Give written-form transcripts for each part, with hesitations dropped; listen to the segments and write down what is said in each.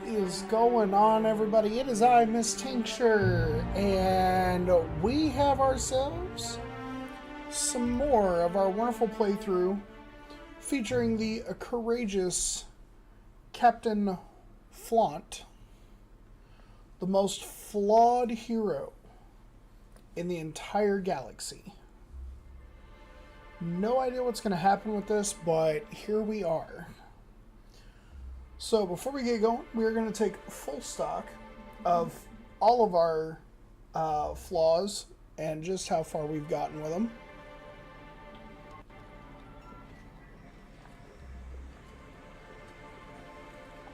is going on, everybody? It is I, Ms.Tincture, and we have ourselves some more of our wonderful playthrough featuring the courageous Captain Flaunt, the most flawed hero in the entire galaxy. No idea what's going to happen with this, but here we are. So before we get going, we are going to take full stock of all of our flaws and just how far we've gotten with them.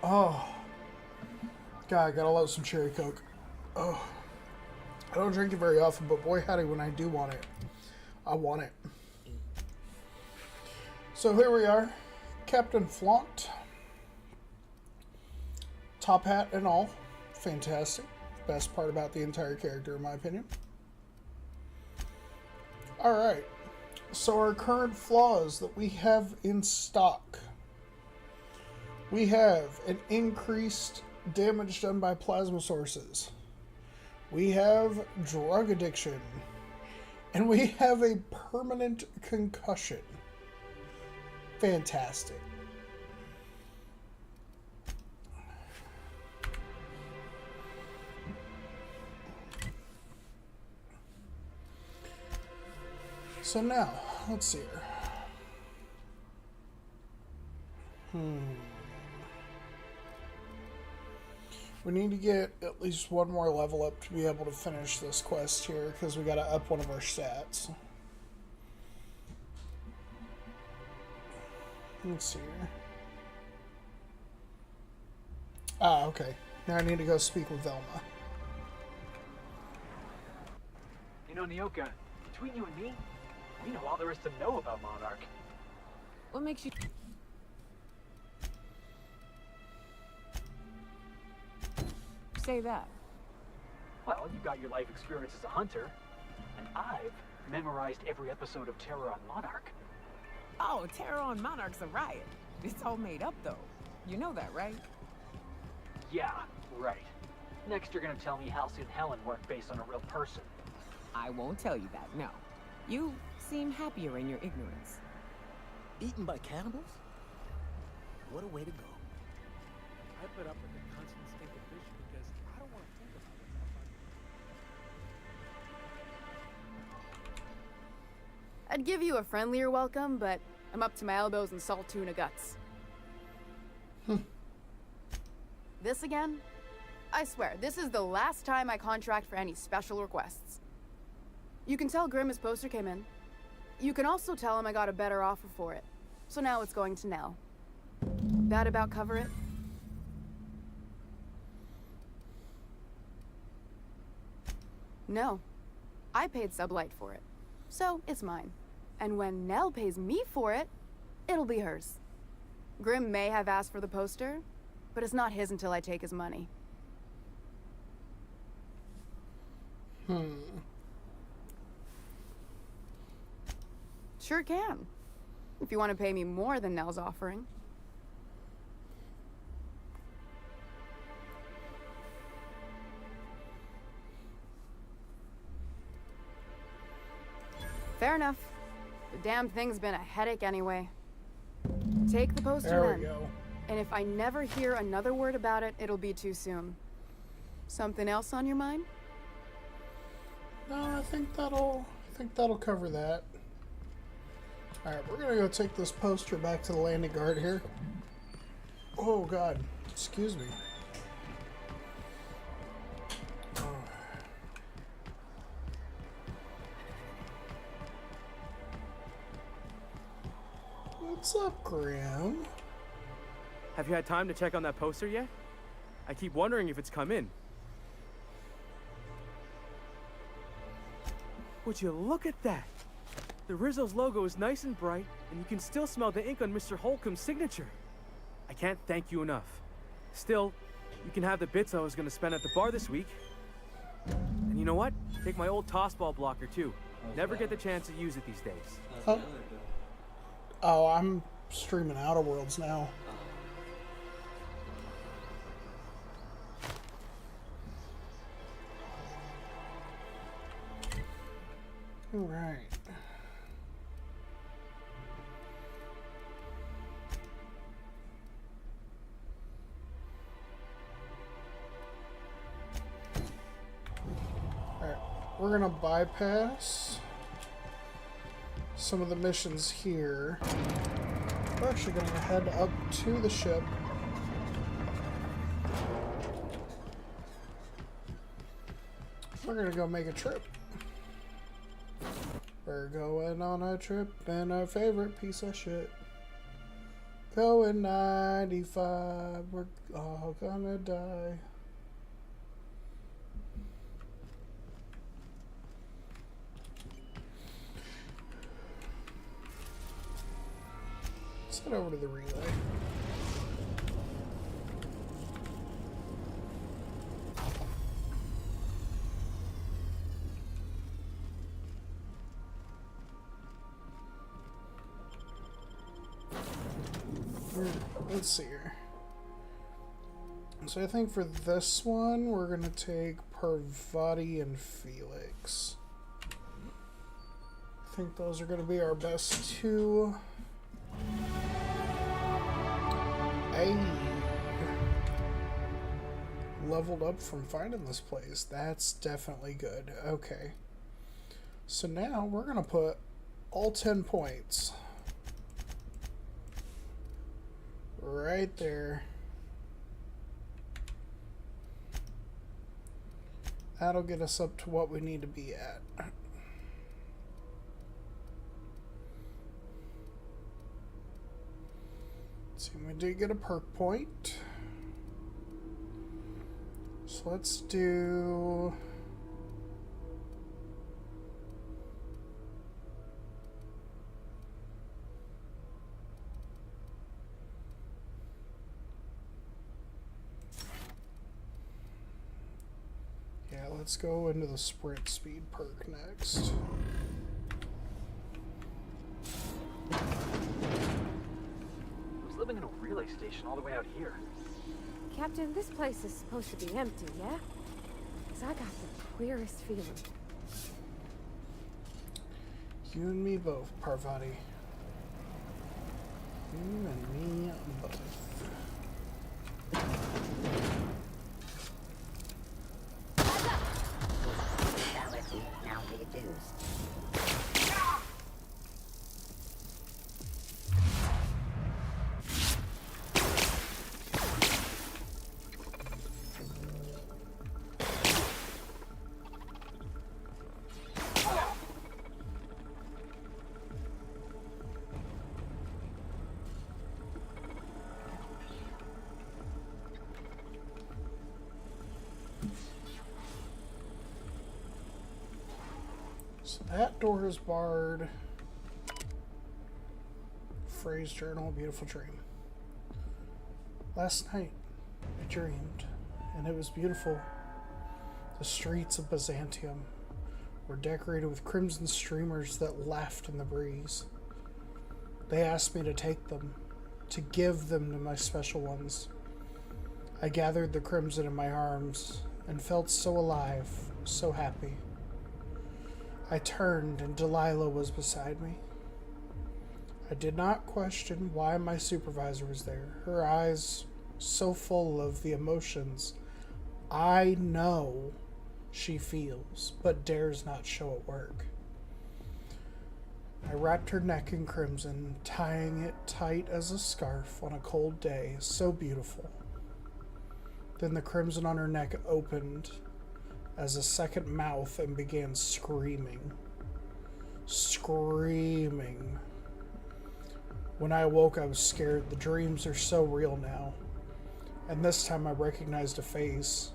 Oh, God, I gotta love some cherry Coke. Oh, I don't drink it very often, but boy howdy, when I do want it, I want it. So here we are, Captain Flaunt. Top hat and all. Fantastic. Best part about the entire character, in my opinion. Alright. So our current flaws that we have in stock. We have an increased damage done by plasma sources. We have drug addiction. And we have a permanent concussion. Fantastic. So now, let's see here. We need to get at least one more level up to be able to finish this quest here, because we got to up one of our stats. Let's see here. Ah, okay. Now I need to go speak with Velma. You know, Nyoka, between you and me, we know all there is to know about Monarch. What makes you... say that? Well, you got your life experience as a hunter, and I've memorized every episode of Terror on Monarch. Oh, Terror on Monarch's a riot. It's all made up, though. You know that, right? Yeah, right. Next you're gonna tell me Halsey and Helen weren't based on a real person. I won't tell you that, no. You seem happier in your ignorance. Eaten by cannibals? What a way to go. I put up with the constant stink of fish because I don't want to think about it. I'd give you a friendlier welcome, but I'm up to my elbows in salt tuna guts. This again? I swear, this is the last time I contract for any special requests. You can tell Grimm his poster came in. You can also tell him I got a better offer for it. So now it's going to Nell. That about cover it? No. I paid Sublight for it. So it's mine. And when Nell pays me for it, it'll be hers. Grimm may have asked for the poster, but it's not his until I take his money. Sure can. If you want to pay me more than Nell's offering. Fair enough. The damn thing's been a headache anyway. Take the poster There then. we go. And if I never hear another word about it, it'll be too soon. Something else on your mind? No, I think that'll cover that. Alright, we're gonna go take this poster back to the landing guard here. Oh god, excuse me. Oh. What's up, Graham? Have you had time to check on that poster yet? I keep wondering if it's come in. Would you look at that? The Rizzo's logo is nice and bright, and you can still smell the ink on Mr. Holcomb's signature. I can't thank you enough. Still, you can have the bits I was going to spend at the bar this week. And you know what? Take my old tossball blocker too. Never get the chance to use it these days. Oh, oh, I'm streaming Outer Worlds now. All right. Alright, we're gonna bypass some of the missions here. We're actually gonna head up to the ship. We're gonna go make a trip. We're going on a trip in our favorite piece of shit. Going 95, we're all gonna die. Let's head over to the relay. Let's see here. So I think for this one, we're going to take Parvati and Felix. I think those are going to be our best two. Hey. Leveled up from finding this place. That's definitely good. Okay. So now we're going to put all 10 points right there. That'll get us up to what we need to be at. Let's see, we did get a perk point. So let's do... let's go into the sprint speed perk next. Who's living in a relay station all the way out here? Captain, this place is supposed to be empty, yeah? Because I got the queerest feeling. You and me both, Parvati. You and me both. Now reduced. So that door is barred. Phrase journal, beautiful dream. Last night, I dreamed, and it was beautiful. The streets of Byzantium were decorated with crimson streamers that laughed in the breeze. They asked me to take them, to give them to my special ones. I gathered the crimson in my arms and felt so alive, so happy. I turned and Delilah was beside me. I did not question why my supervisor was there. Her eyes so full of the emotions I know she feels, but dares not show at work. I wrapped her neck in crimson, tying it tight as a scarf on a cold day, so beautiful. Then the crimson on her neck opened as a second mouth and began screaming. Screaming. When I awoke, I was scared. The dreams are so real now. And this time I recognized a face.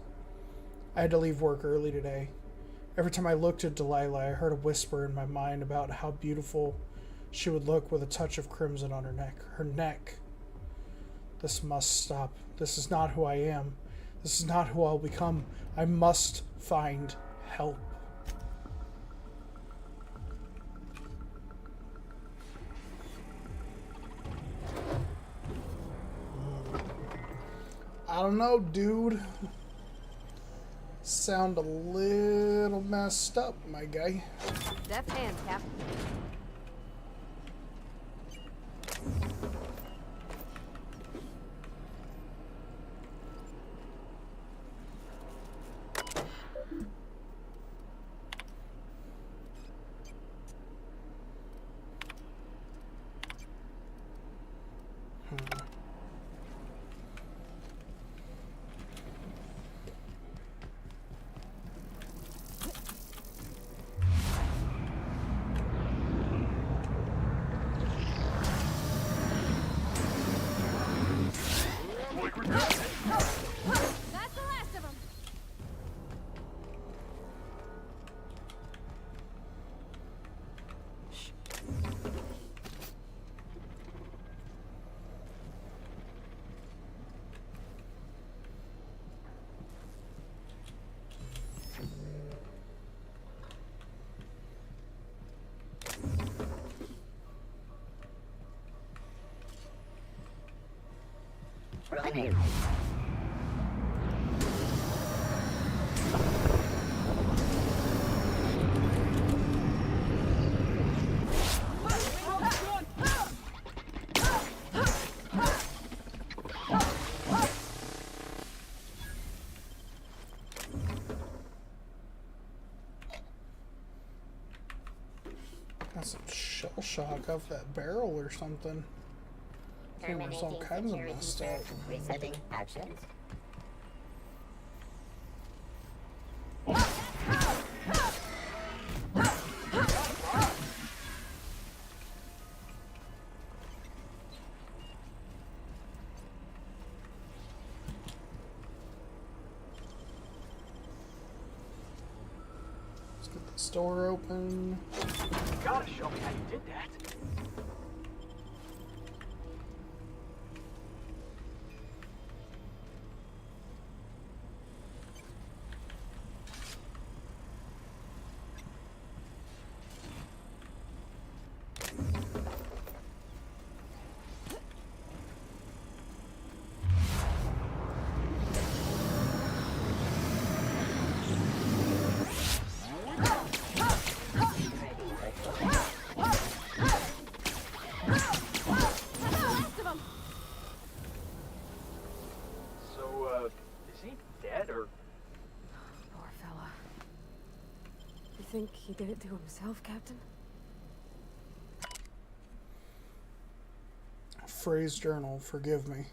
I had to leave work early today. Every time I looked at Delilah, I heard a whisper in my mind about how beautiful she would look with a touch of crimson on her neck. Her neck. This must stop. This is not who I am. This is not who I'll become. I must find help. I don't know, dude. sound a little messed up, my guy. Deft hands, Cap. That's the last of them. Running. Got some shell shock off that barrel or something. Camera's all kinds of messed up. Resetting actions. Let's get the store open. You gotta show me how you did that. Last of them. So, is he dead or? Poor fella. You think he did it to himself, Captain? Phrase journal, forgive me.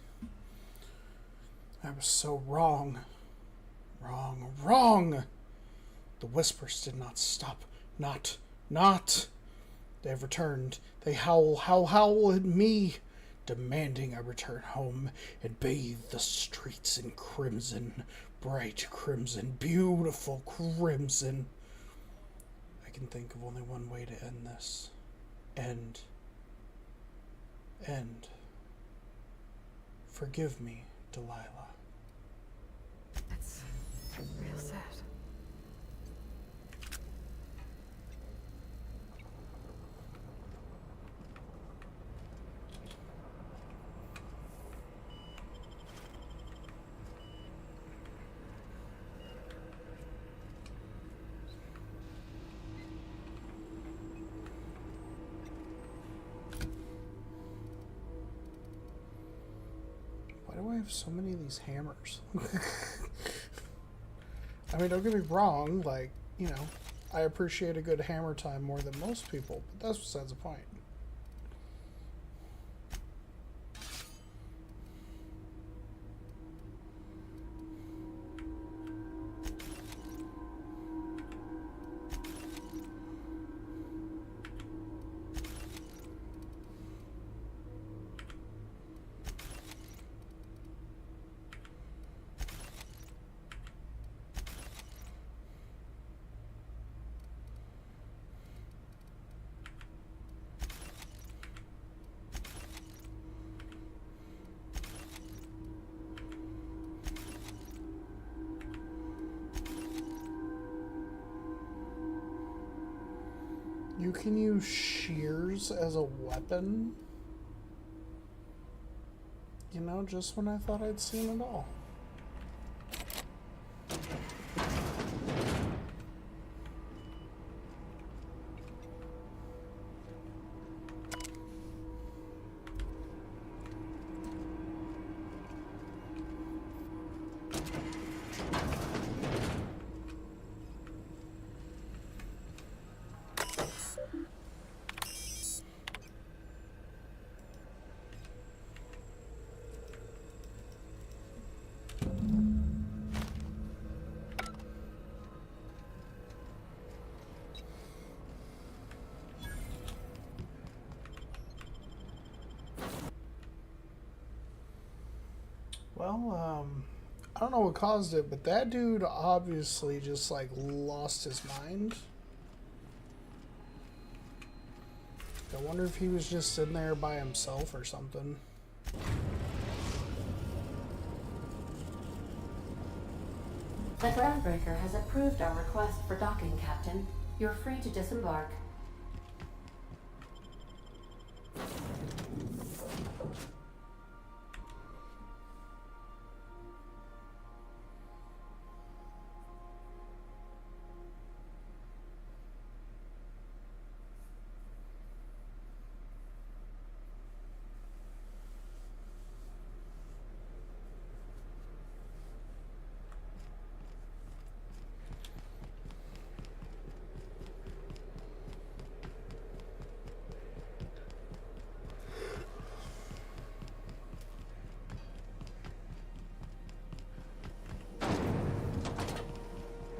I was so wrong. Wrong. The whispers did not stop. Not. They have returned. They howl at me, demanding I return home and bathe the streets in crimson, bright crimson, beautiful crimson. I can think of only one way to end this. End. Forgive me, Delilah. That's real sad. Why do I have so many of these hammers? I mean, don't get me wrong, like, you know, I appreciate a good hammer time more than most people, but that's besides the point. You can use shears as a weapon? You know, just when I thought I'd seen it all. Well, I don't know what caused it, but that dude obviously just like lost his mind. I wonder if he was just sitting there by himself or something. The groundbreaker has approved our request for docking, Captain. You're free to disembark.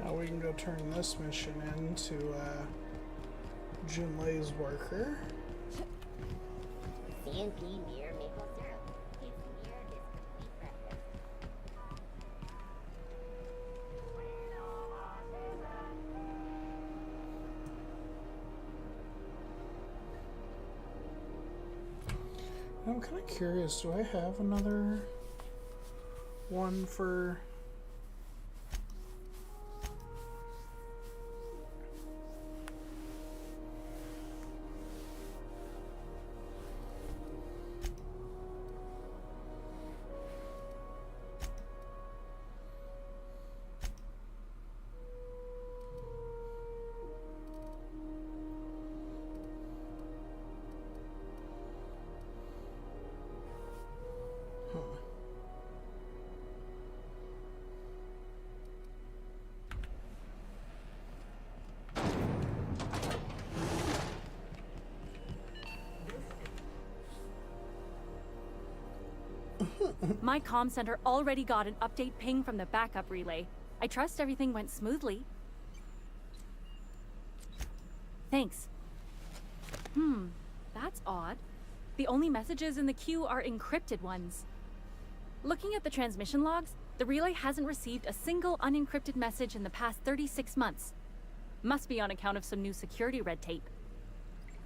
Now we can go turn this mission into Junlei's worker. CNP near maple syrup. It's near this complete breakfast. I'm kind of curious, do I have another one for... My comm center already got an update ping from the backup relay. I trust everything went smoothly. Thanks. That's odd. The only messages in the queue are encrypted ones. Looking at the transmission logs, the relay hasn't received a single unencrypted message in the past 36 months. Must be on account of some new security red tape.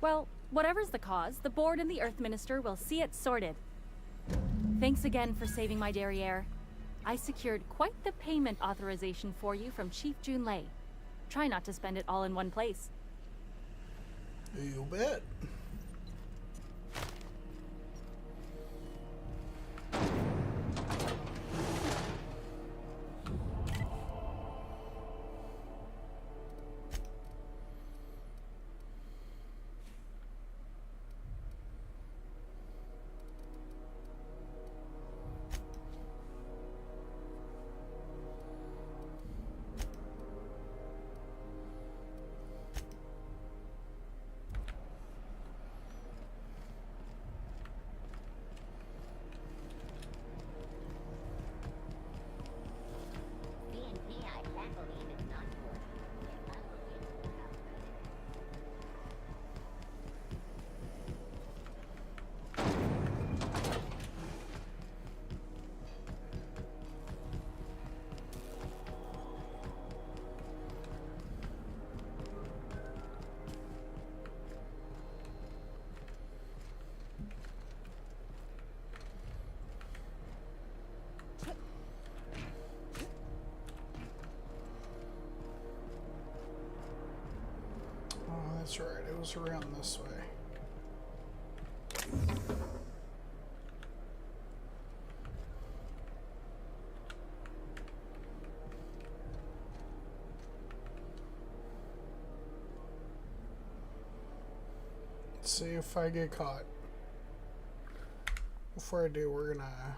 Well, whatever's the cause, the board and the Earth Minister will see it sorted. Thanks again for saving my derriere. I secured quite the payment authorization for you from Chief Junlei. Try not to spend it all in one place. You bet. CNP, I can't believe it's not working. If I'm looking at Oh, that's right. It was around this way. Let's see if I get caught. Before I do, we're gonna...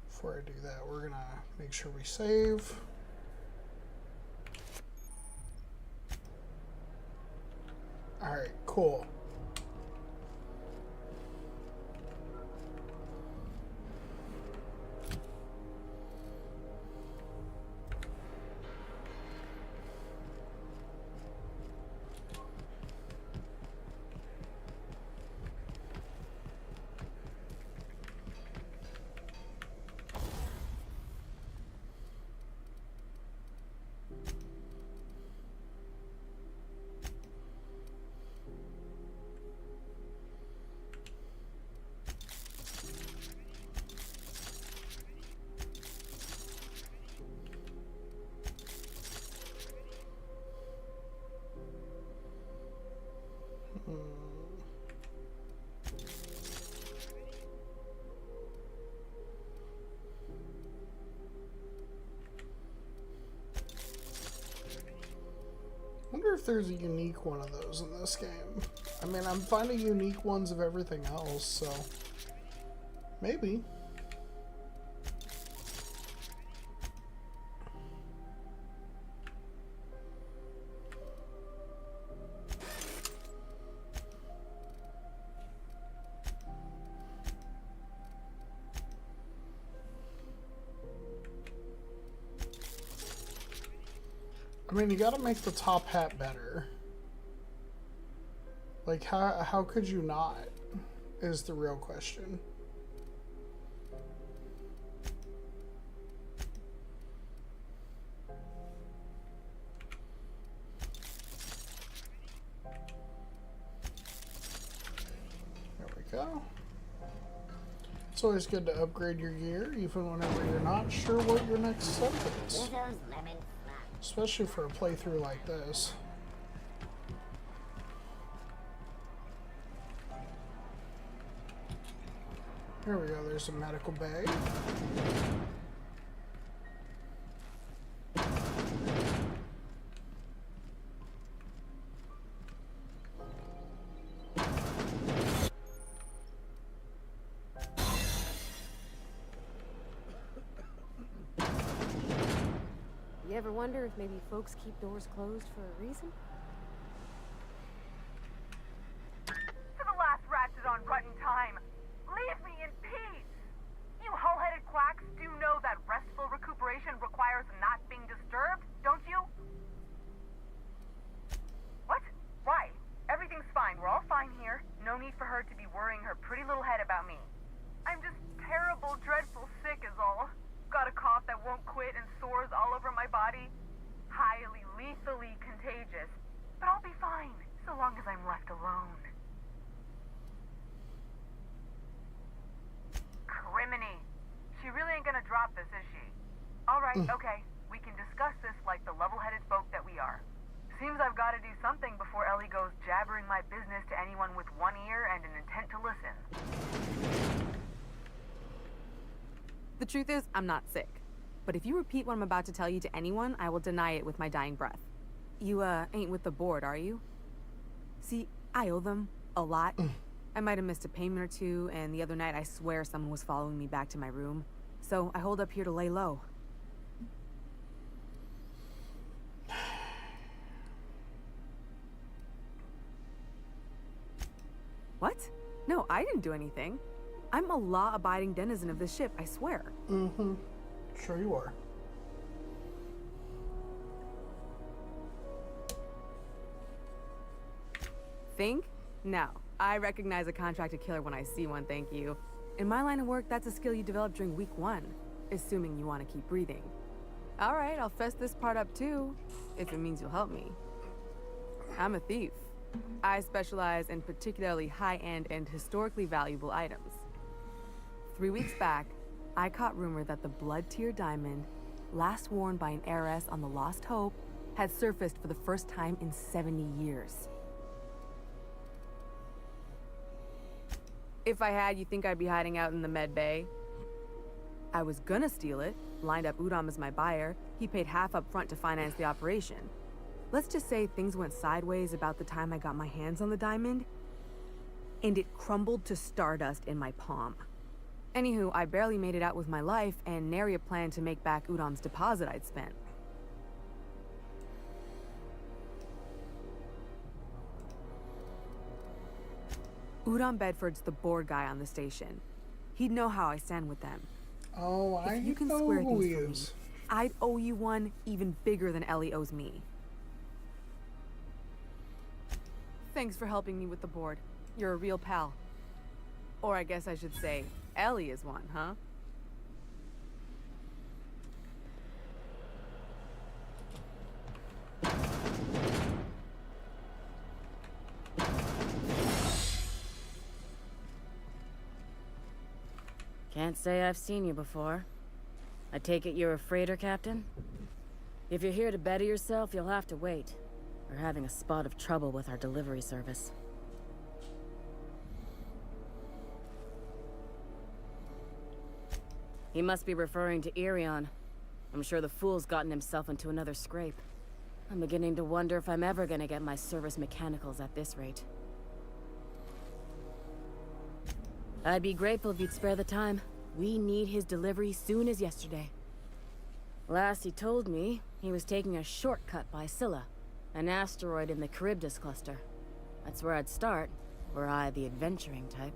Before I do that, we're gonna make sure we save. Alright, cool. if there's a unique one of those in this game. I mean, I'm finding unique ones of everything else, so maybe. I mean, you gotta make the top hat better. Like, how could you not, is the real question. There we go. It's always good to upgrade your gear, even whenever you're not sure what your next step is. Especially for a playthrough like this. There we go, there's a medical bay. You ever wonder if maybe folks keep doors closed for a reason? To the last ratchet on rotten time, leave me in peace! You hull-headed quacks do know that restful recuperation requires not being disturbed, don't you? What? Why? Everything's fine. We're all fine here. No need for her to be worrying her pretty little head about me. I'm just terrible, dreadful sick is all. Got a cough that won't quit and sores all over my body. Highly, lethally contagious. But I'll be fine, so long as I'm left alone. Criminy. She really ain't gonna drop this, is she? Alright, okay. We can discuss this like the level-headed folk that we are. Seems I've gotta do something before Ellie goes jabbering my business to anyone with one ear and an intent to listen. The truth is, I'm not sick. But if you repeat what I'm about to tell you to anyone, I will deny it with my dying breath. You, ain't with the board, are you? See, I owe them a lot. I might have missed a payment or two, and the other night I swear someone was following me back to my room. So I hold up here to lay low. What? No, I didn't do anything. I'm a law-abiding denizen of this ship, I swear. Mm-hmm. Sure you are. Think? No. I recognize a contracted killer when I see one, thank you. In my line of work, that's a skill you develop during week 1, assuming you want to keep breathing. Alright, I'll fess this part up too, if it means you'll help me. I'm a thief. I specialize in particularly high-end and historically valuable items. 3 weeks back, I caught rumor that the blood-tier diamond, last worn by an heiress on the Lost Hope, had surfaced for the first time in 70 years. If I had, you think I'd be hiding out in the med bay? I was gonna steal it, lined up Udom as my buyer. He paid half up front to finance the operation. Let's just say things went sideways about the time I got my hands on the diamond, and it crumbled to stardust in my palm. Anywho, I barely made it out with my life, and nary a plan to make back Udom's deposit I'd spent. Udom Bedford's the board guy on the station. He'd know how I stand with them. Oh, I if you can know square who things he for me, is. I'd owe you one even bigger than Ellie owes me. Thanks for helping me with the board. You're a real pal. Or I guess I should say, Ellie is one, huh? Can't say I've seen you before. I take it you're a freighter captain? If you're here to better yourself, you'll have to wait. We're having a spot of trouble with our delivery service. He must be referring to Irion. I'm sure the fool's gotten himself into another scrape. I'm beginning to wonder if I'm ever gonna get my service mechanicals at this rate. I'd be grateful if you'd spare the time. We need his delivery soon as yesterday. Last he told me, he was taking a shortcut by Scylla, an asteroid in the Charybdis cluster. That's where I'd start, were I the adventuring type.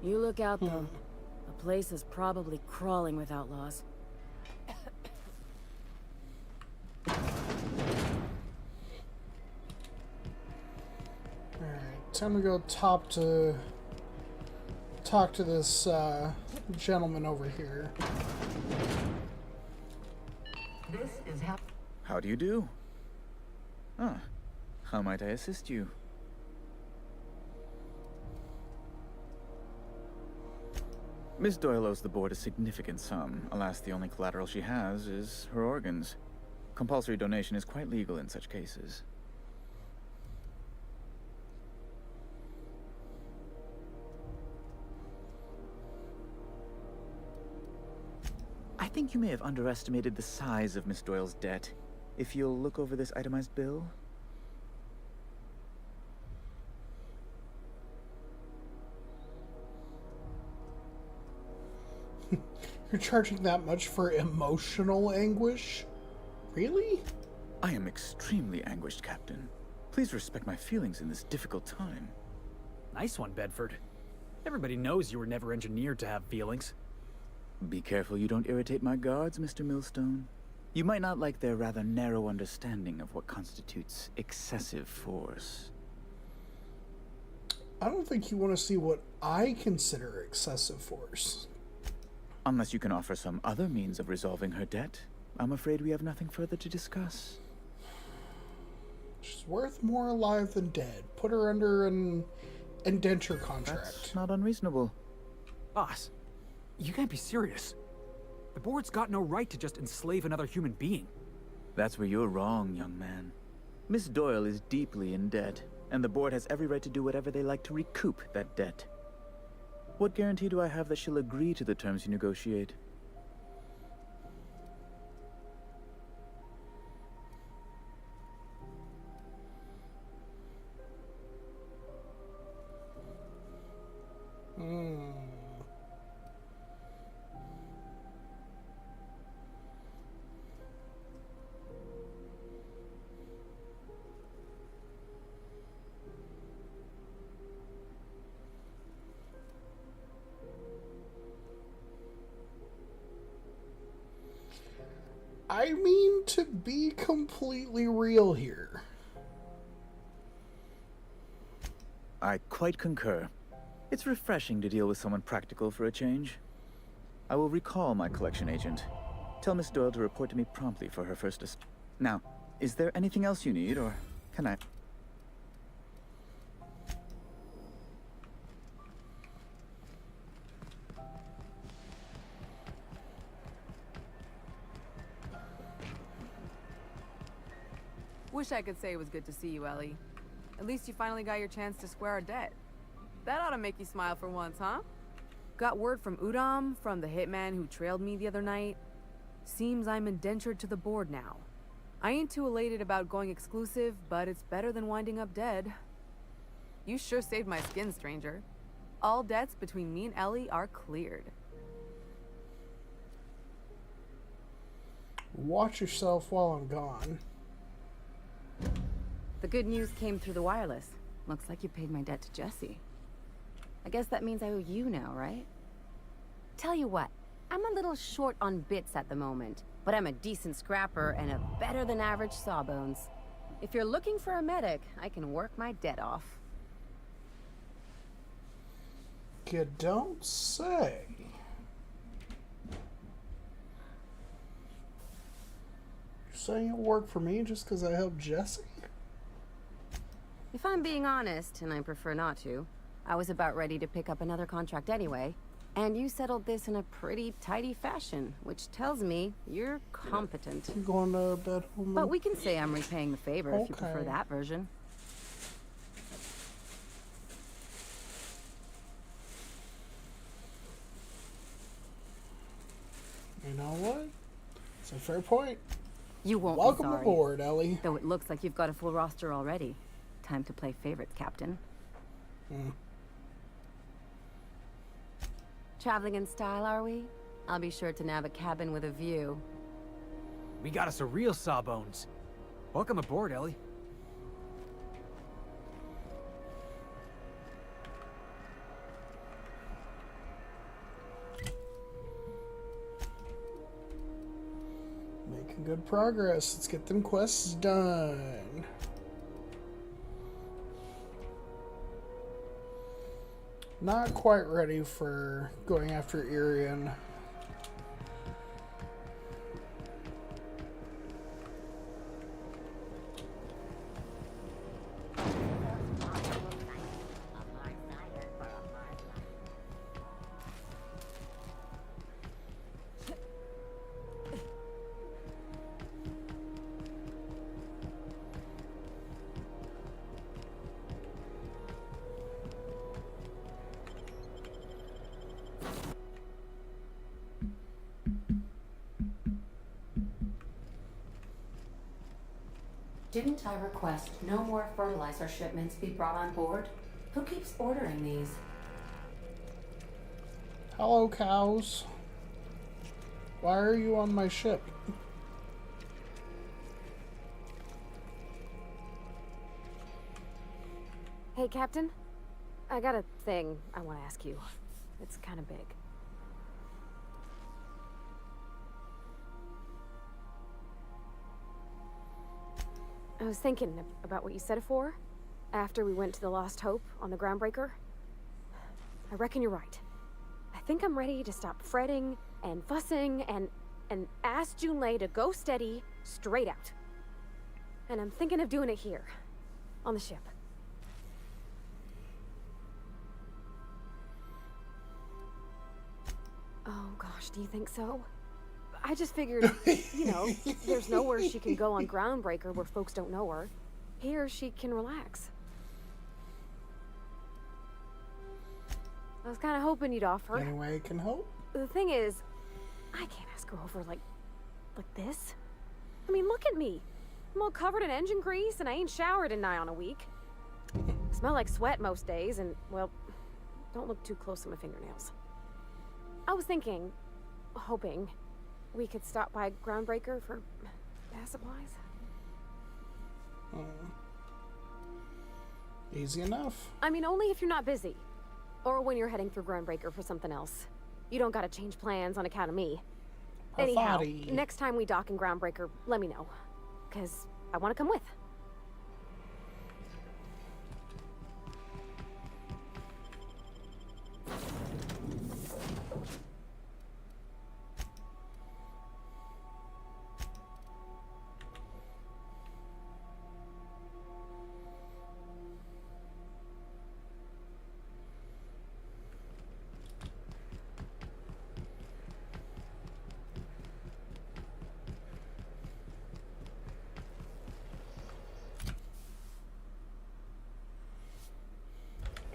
You look out, though. The place is probably crawling with outlaws. Alright, time to go talk to this gentleman over here. This is How do you do? Ah, how might I assist you? Miss Doyle owes the board a significant sum. Alas, the only collateral she has is her organs. Compulsory donation is quite legal in such cases. I think you may have underestimated the size of Miss Doyle's debt. If you'll look over this itemized bill. You're charging that much for emotional anguish? Really? I am extremely anguished, Captain. Please respect my feelings in this difficult time. Nice one, Bedford. Everybody knows you were never engineered to have feelings. Be careful you don't irritate my guards, Mr. Millstone. You might not like their rather narrow understanding of what constitutes excessive force. I don't think you want to see what I consider excessive force. Unless you can offer some other means of resolving her debt, I'm afraid we have nothing further to discuss. She's worth more alive than dead. Put her under an indenture contract. That's not unreasonable. Boss, you can't be serious. The board's got no right to just enslave another human being. That's where you're wrong, young man. Miss Doyle is deeply in debt, and the board has every right to do whatever they like to recoup that debt. What guarantee do I have that she'll agree to the terms you negotiate? I mean, to be completely real here. I quite concur. It's refreshing to deal with someone practical for a change. I will recall my collection agent. Tell Miss Doyle to report to me promptly for her first Now, is there anything else you need, or can I... Wish I could say it was good to see you, Ellie. At least you finally got your chance to square our debt. That ought to make you smile for once, huh? Got word from Udom, from the hitman who trailed me the other night. Seems I'm indentured to the board now. I ain't too elated about going exclusive, but it's better than winding up dead. You sure saved my skin, stranger. All debts between me and Ellie are cleared. Watch yourself while I'm gone. The good news came through the wireless. Looks like you paid my debt to Jesse. I guess that means I owe you now, right? Tell you what, I'm a little short on bits at the moment, but I'm a decent scrapper and a better than average sawbones. If you're looking for a medic, I can work my debt off. You don't say. You're saying it'll work for me just because I helped Jesse? If I'm being honest, and I prefer not to, I was about ready to pick up another contract anyway. And you settled this in a pretty tidy fashion, which tells me you're competent. You going to bed, woman? But we can say I'm repaying the favor if you prefer Okay. that version. You know what? It's a fair point. You won't Welcome be sorry. aboard, Ellie. Though it looks like you've got a full roster already. Time to play favorites, Captain. Traveling in style, are we? I'll be sure to nab a cabin with a view. We got us a real sawbones. Welcome aboard, Ellie. Making good progress. Let's get them quests done. Not quite ready for going after Irian. Didn't I request no more fertilizer shipments be brought on board? Who keeps ordering these? Hello, cows. Why are you on my ship? Hey, Captain. I got a thing I want to ask you. It's kind of big. I was thinking about what you said before, after we went to the Lost Hope on the Groundbreaker. I reckon you're right. I think I'm ready to stop fretting and fussing and ask Junlei to go steady, straight out. And I'm thinking of doing it here, on the ship. Oh gosh, do you think so? I just figured, you know, there's nowhere she can go on Groundbreaker where folks don't know her. Here, she can relax. I was kind of hoping you'd offer. Any way I can help? The thing is, I can't ask her over like this. I mean, look at me. I'm all covered in engine grease and I ain't showered in nigh on a week. Smell like sweat most days and, well, don't look too close to my fingernails. I was thinking, hoping, we could stop by Groundbreaker for gas supplies. Easy enough. I mean, only if you're not busy. Or when you're heading through Groundbreaker for something else. You don't gotta change plans on account of me. Anyhow, next time we dock in Groundbreaker, let me know. 'Cause I want to come with.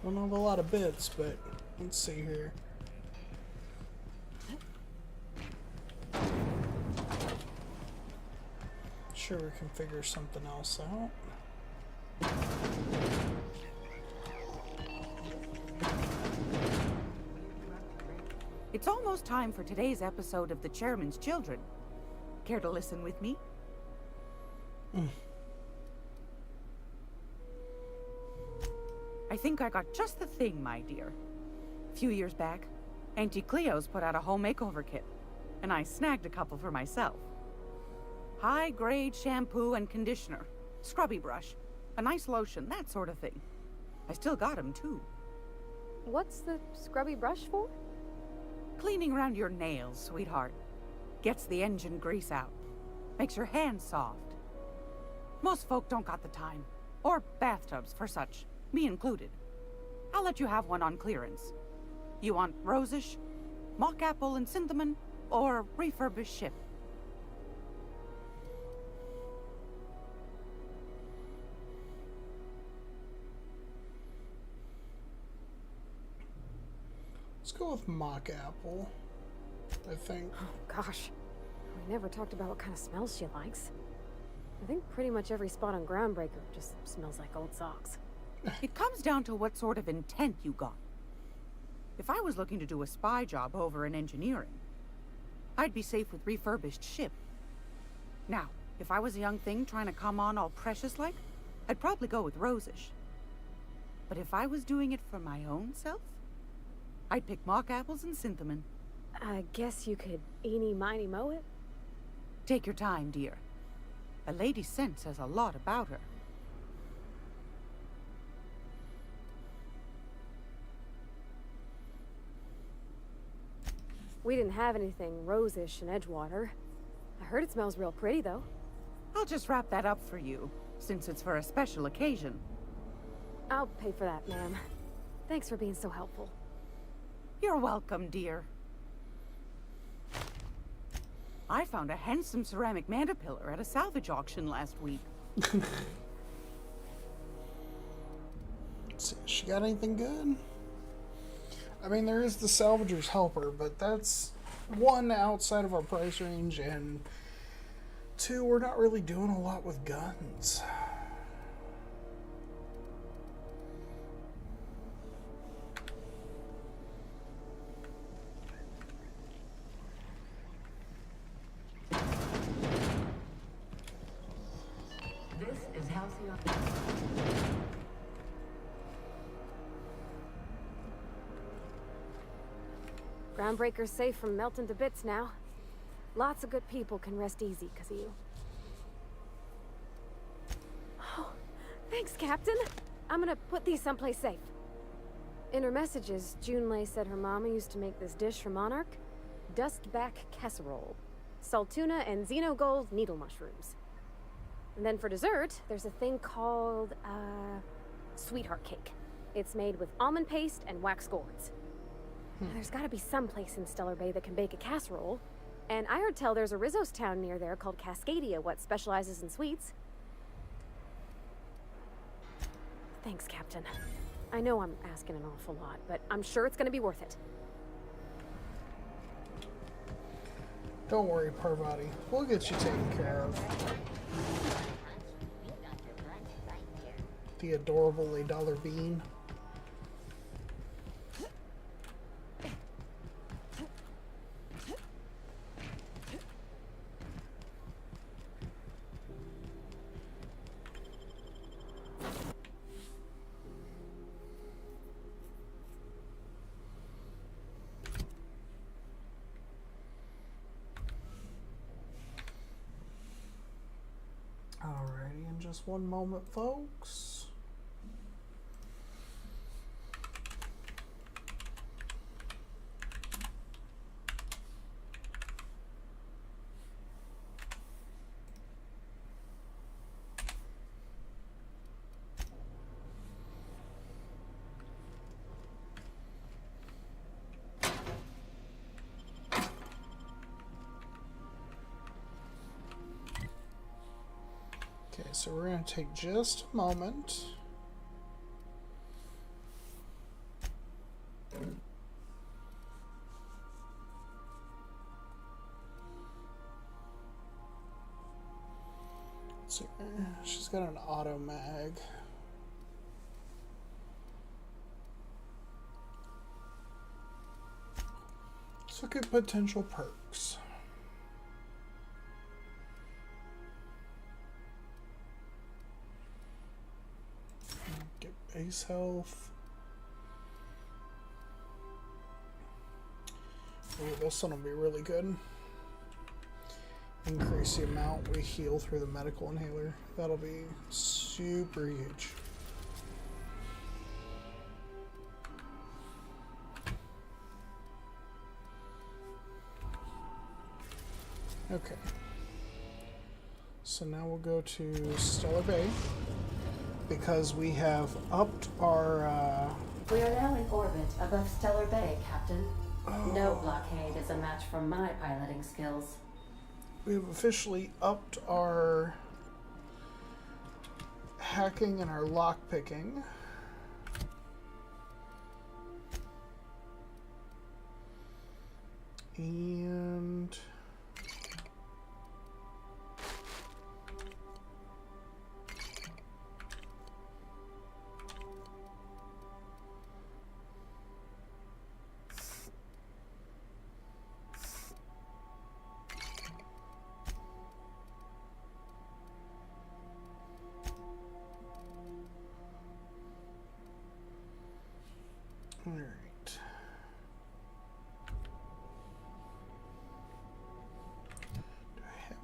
Don't have a lot of bits, but let's see here. Sure, we can figure something else out. It's almost time for today's episode of The Chairman's Children. Care to listen with me? I think I got just the thing, my dear. A few years back, Auntie Cleo's put out a home makeover kit, and I snagged a couple for myself. High-grade shampoo and conditioner, scrubby brush, a nice lotion, that sort of thing. I still got 'em, too. What's the scrubby brush for? Cleaning around your nails, sweetheart. Gets the engine grease out. Makes your hands soft. Most folk don't got the time. Or bathtubs for such. Me included. I'll let you have one on clearance. You want rosish, mock apple and cinnamon, or refurbished ship? Let's go with mock apple, I think. Oh gosh, never talked about what kind of smells she likes. I think pretty much every spot on Groundbreaker just smells like old socks. It comes down to what sort of intent you got. If I was looking to do a spy job over in engineering, I'd be safe with refurbished ship. Now, if I was a young thing trying to come on all precious-like, I'd probably go with Rosish. But if I was doing it for my own self, I'd pick mock apples and Synthamin. I guess you could eeny, miny, moe it? Take your time, dear. A lady's scent says a lot about her. We didn't have anything rosish in Edgewater. I heard it smells real pretty, though. I'll just wrap that up for you, since it's for a special occasion. I'll pay for that, ma'am. Thanks for being so helpful. You're welcome, dear. I found a handsome ceramic mandapillar at a salvage auction last week. Let's see, she got anything good? I mean, there is the salvager's helper, but that's one, outside of our price range, and two, we're not really doing a lot with guns. This is Halcyon. Groundbreaker's safe from melting to bits now. Lots of good people can rest easy because of you. Oh, thanks, Captain. I'm gonna put these someplace safe. In her messages, Junlei said her mama used to make this dish for Monarch. Dustback casserole. Saltuna and Xenogold needle mushrooms. And then for dessert, there's a thing called, sweetheart cake. It's made with almond paste and wax gourds. Now, there's gotta be some place in Stellar Bay that can bake a casserole. And I heard tell there's a Rizzo's town near there called Cascadia, what specializes in sweets. Thanks, Captain. I know I'm asking an awful lot, but I'm sure it's gonna be worth it. Don't worry, Parvati. We'll get you taken care of. The adorable $8 bean. Alrighty, in just one moment, folks. Okay, so we're going to take just a moment. Let's see, she's got an auto mag. Let's look at potential perks. Get base health. Ooh, this one will be really good. Increase the amount we heal through the medical inhaler. That'll be super huge. Okay. So now we'll go to Stellar Bay because we have upped our. We are now in orbit above Stellar Bay, Captain. No blockade is a match for my piloting skills. We have officially upped our hacking and our lockpicking. And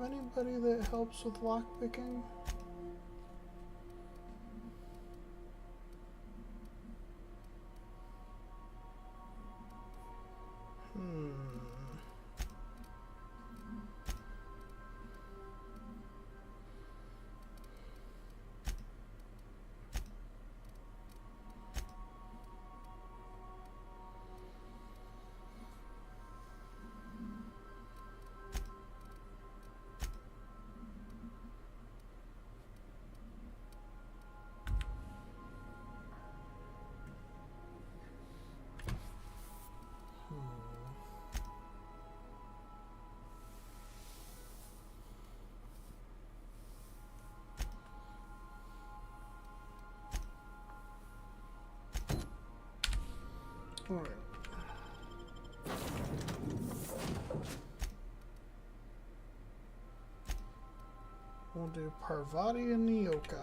anybody that helps with lockpicking? All right. We'll do Parvati and Nyoka.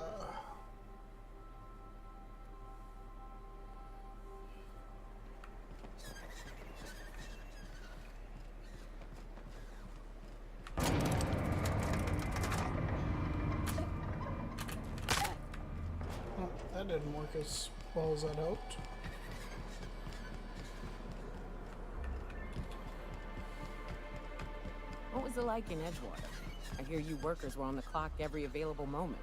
Oh, that didn't work as well as I'd hoped. What was it like in Edgewater? I hear you workers were on the clock every available moment.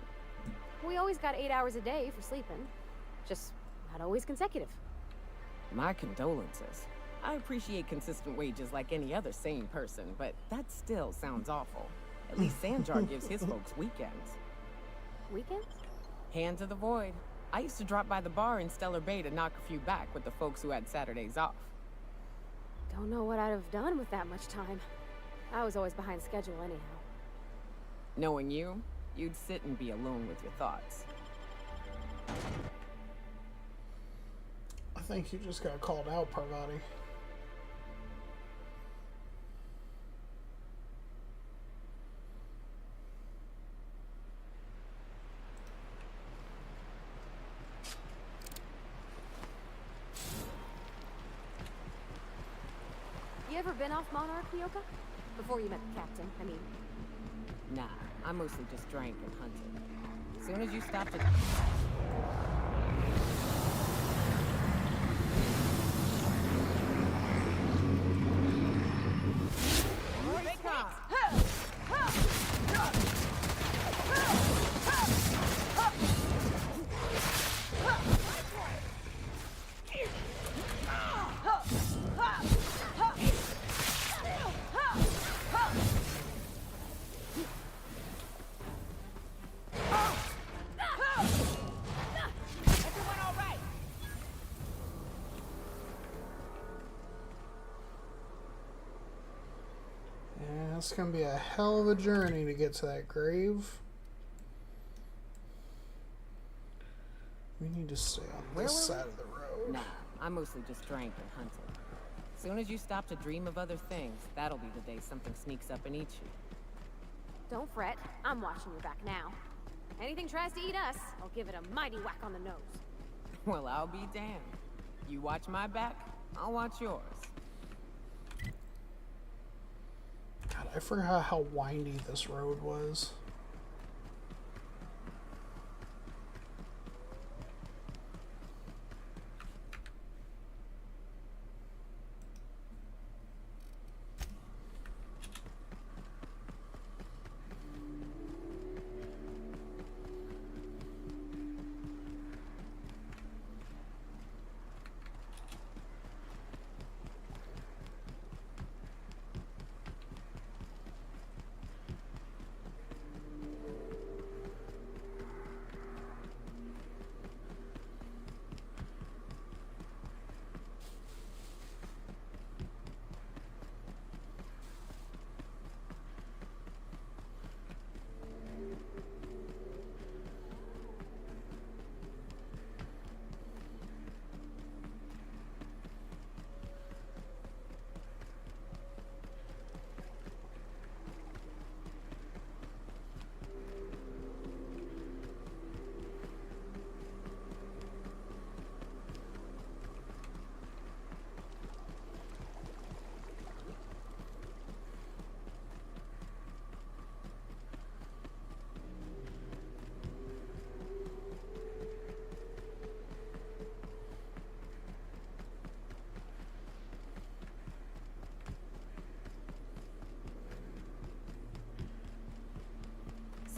We always got 8 hours a day for sleeping. Just not always consecutive. My condolences. I appreciate consistent wages like any other sane person, but that still sounds awful. At least Sanjar gives his folks weekends. Weekends? Hand to the void. I used to drop by the bar in Stellar Bay to knock a few back with the folks who had Saturdays off. Don't know what I'd have done with that much time. I was always behind schedule anyhow. Knowing you, you'd sit and be alone with your thoughts. I think you just got called out, Parvati. You ever been off Monarch, Nyoka? Before you met the captain, I mean. Nah, I mostly just drank and hunted. As soon as you stopped at... It's gonna be a hell of a journey to get to that grave. We need to stay on this side of the road. Nah, I mostly just drank and hunted. As soon as you stop to dream of other things, that'll be the day something sneaks up and eats you. Don't fret. I'm watching your back now. Anything tries to eat us, I'll give it a mighty whack on the nose. Well, I'll be damned. You watch my back, I'll watch yours. God, I forgot how windy this road was.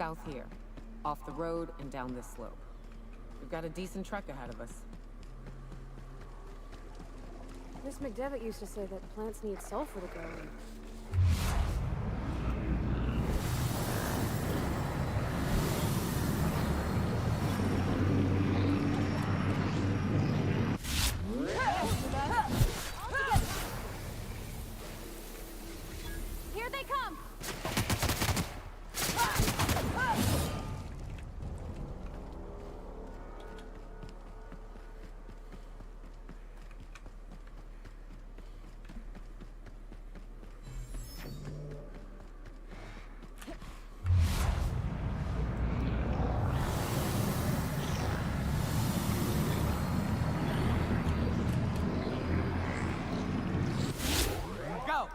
South here. Off the road and down this slope. We've got a decent trek ahead of us. Miss McDevitt used to say that plants need sulfur to grow. Here they come! Go!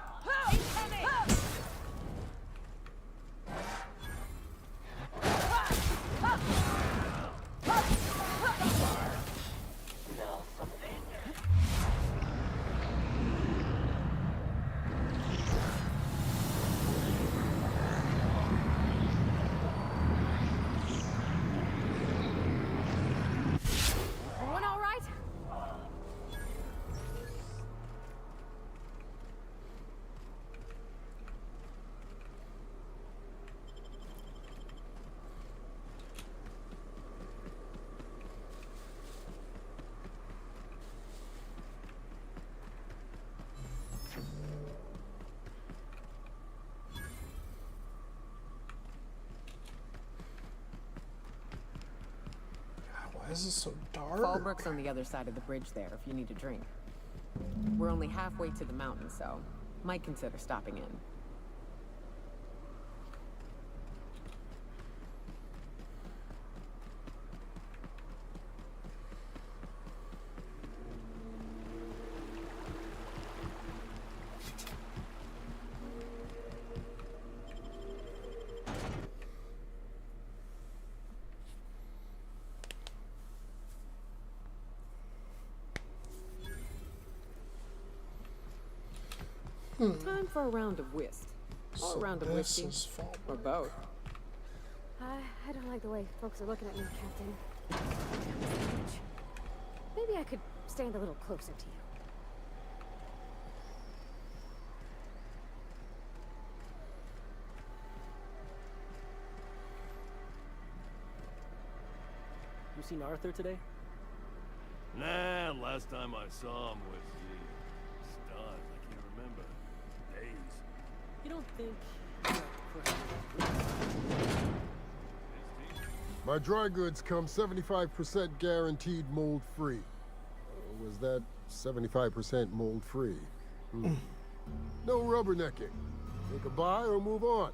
Everyone all right? Why is this so dark? Fallbrook's on the other side of the bridge there if you need a drink. We're only halfway to the mountain, so might consider stopping in. Time for a round of whist. Or a round of whiskey. Or both. I don't like the way folks are looking at me, Captain. Maybe I could stand a little closer to you. You seen Arthur today? Nah, last time I saw him was the stars. I can't remember. Days. You don't think... My dry goods come 75% guaranteed mold-free. Was that 75% mold-free? No rubbernecking. Make a buy or move on.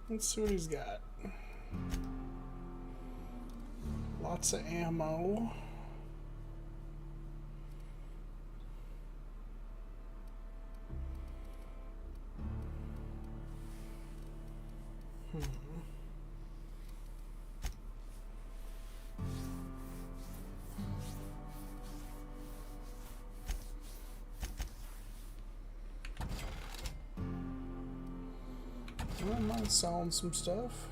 Let's see what he's got. Lots of ammo. I don't mind selling some stuff.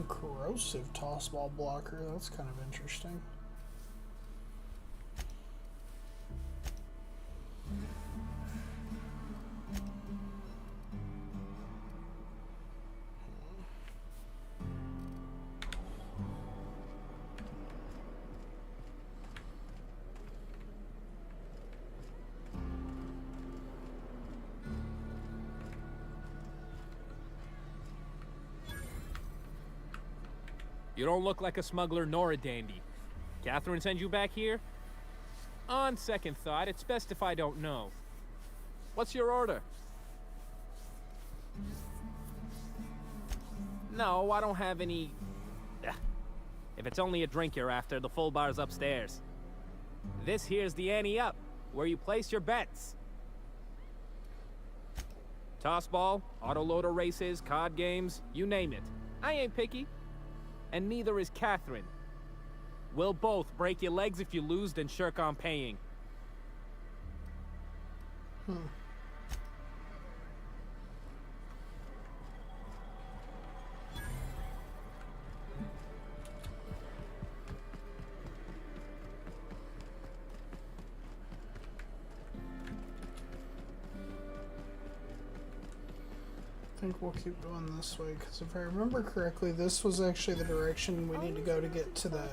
Corrosive tossball blocker, that's kind of interesting. You don't look like a smuggler nor a dandy. Catherine sent you back here? On second thought, it's best if I don't know. What's your order? No, I don't have any... If it's only a drink you're after, the full bar's upstairs. This here's the ante up, where you place your bets. Tossball, autoloader races, card games, you name it. I ain't picky. And neither is Catherine. We'll both break your legs if you lose, then shirk on paying. I think we'll keep going this way, because if I remember correctly, this was actually the direction we need to go to get to the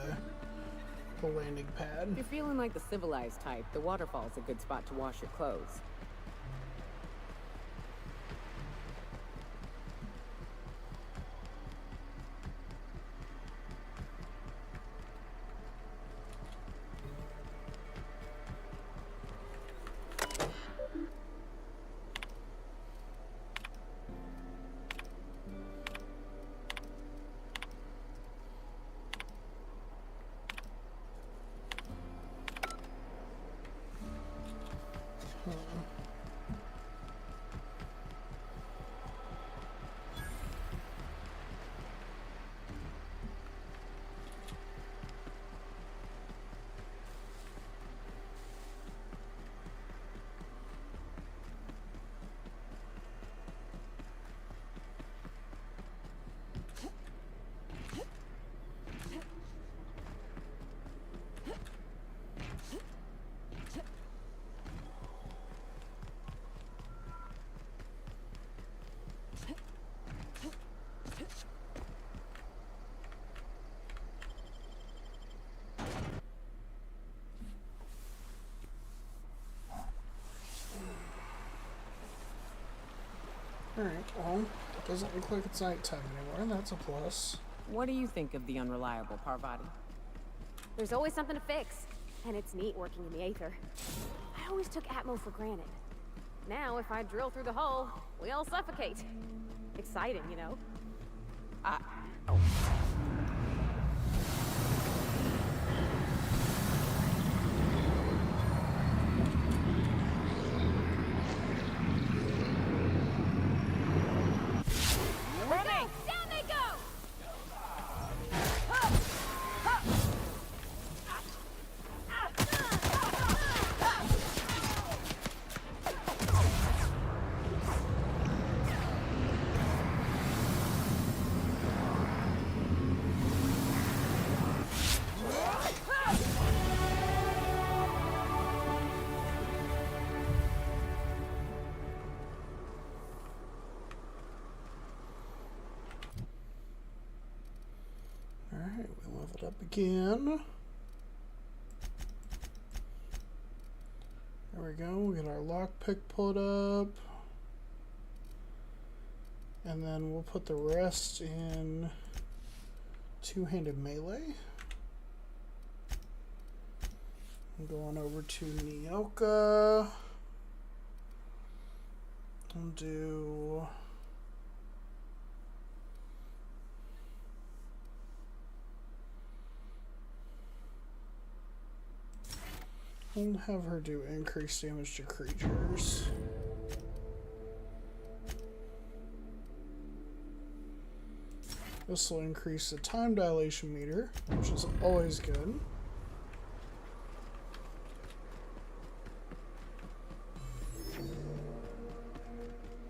landing pad. If you're feeling like the civilized type, the waterfall's a good spot to wash your clothes. Alright, well, it doesn't look like it's nighttime anymore, that's a plus. What do you think of the unreliable Parvati? There's always something to fix, and it's neat working in the Aether. I always took Atmo for granted. Now, if I drill through the hull, we all suffocate. Exciting, you know? Running! Down they go! Alright, we leveled up again. There we go, we get our lockpick pulled up. And then we'll put the rest in two-handed melee. I'm going over to Nyoka. I'll do... I'll have her do increased damage to creatures. This will increase the time dilation meter, which is always good.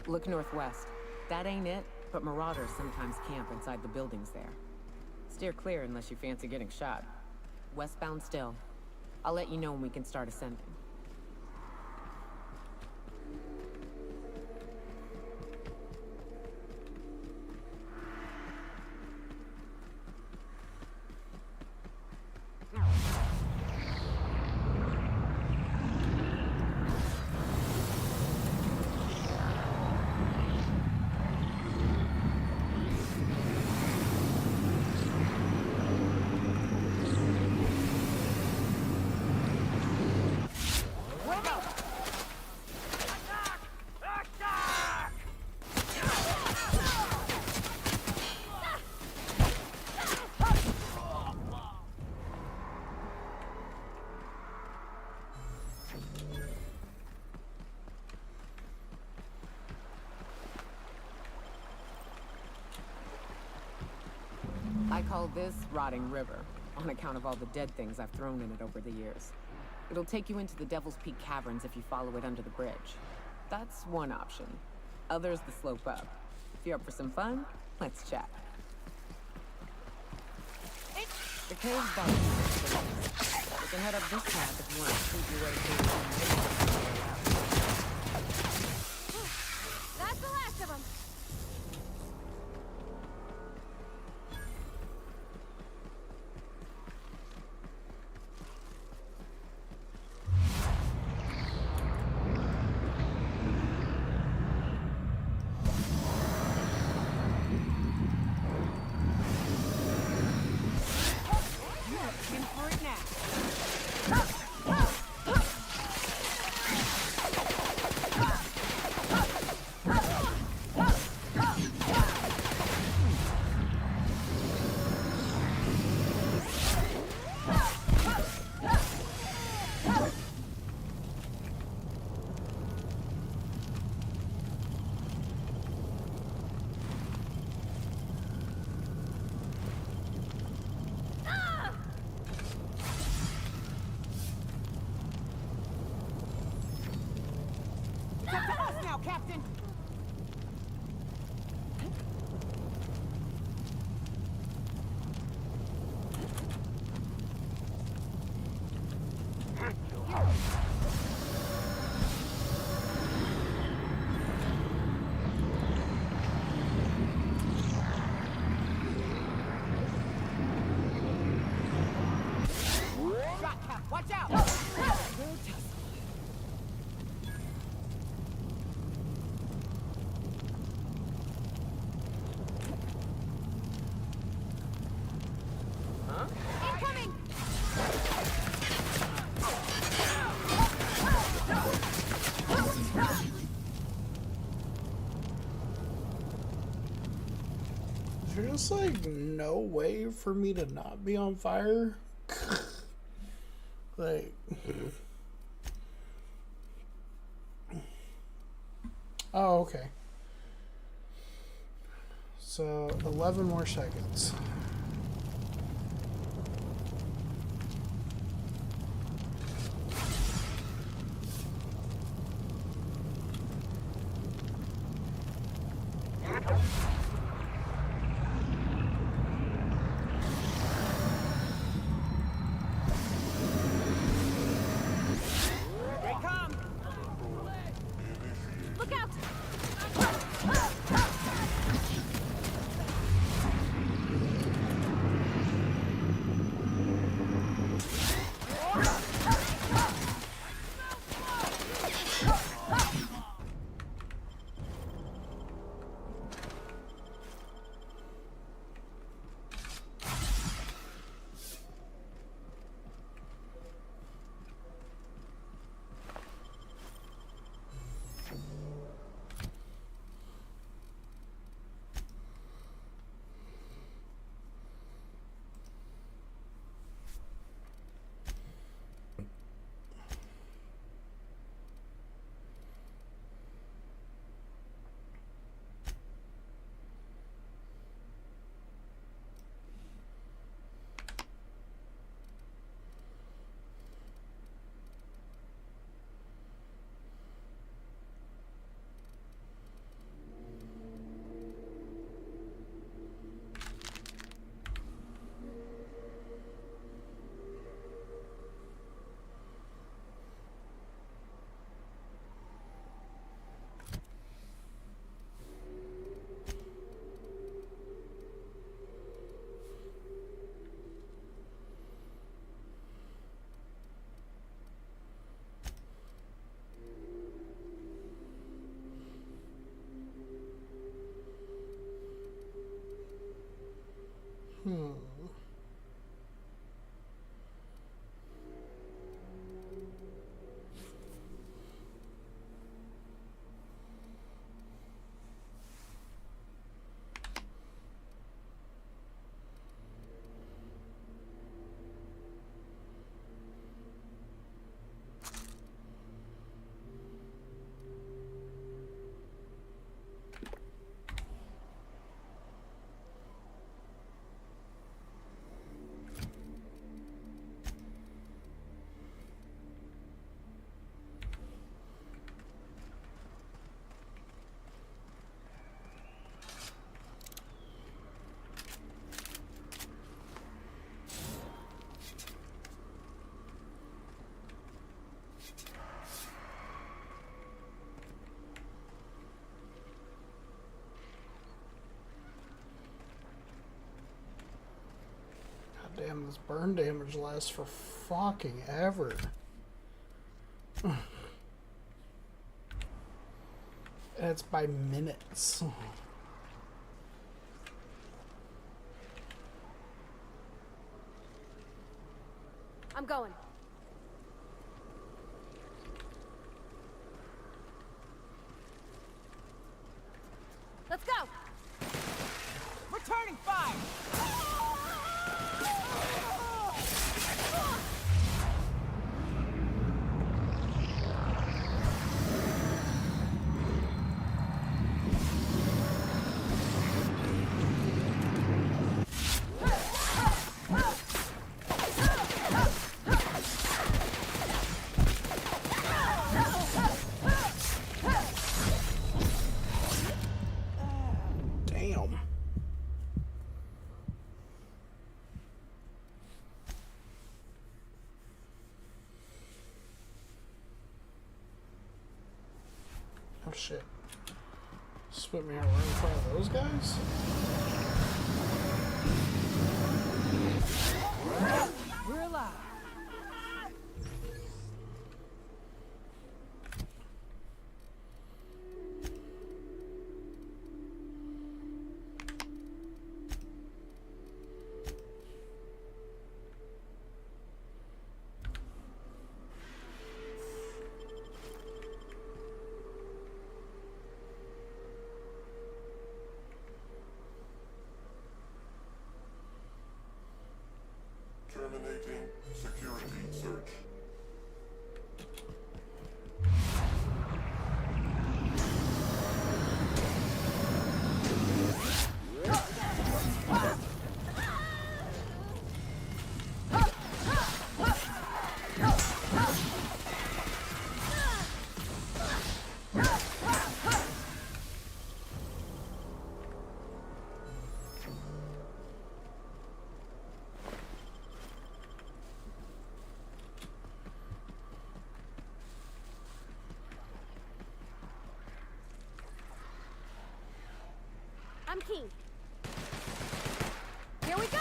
Look northwest. That ain't it, but marauders sometimes camp inside the buildings there. Steer clear unless you fancy getting shot. Westbound still. I'll let you know when we can start ascending. I call this Rotting River, on account of all the dead things I've thrown in it over the years. It'll take you into the Devil's Peak Caverns if you follow it under the bridge. That's one option. Other's the slope up. If you're up for some fun, let's chat. The cave's bottom is you can head up this path if you want to shoot your way through. That's the last of them. Captain! Shot, Cap! Watch out! There's like no way for me to not be on fire. Like, oh, okay. So 11 more seconds. this burn damage lasts for fucking ever. And it's by minutes. I'm going. Let's go! Returning fire! Damn. Oh shit. Split me out right in front of those guys? We're alive. Terminating security search. I'm King. Here we go!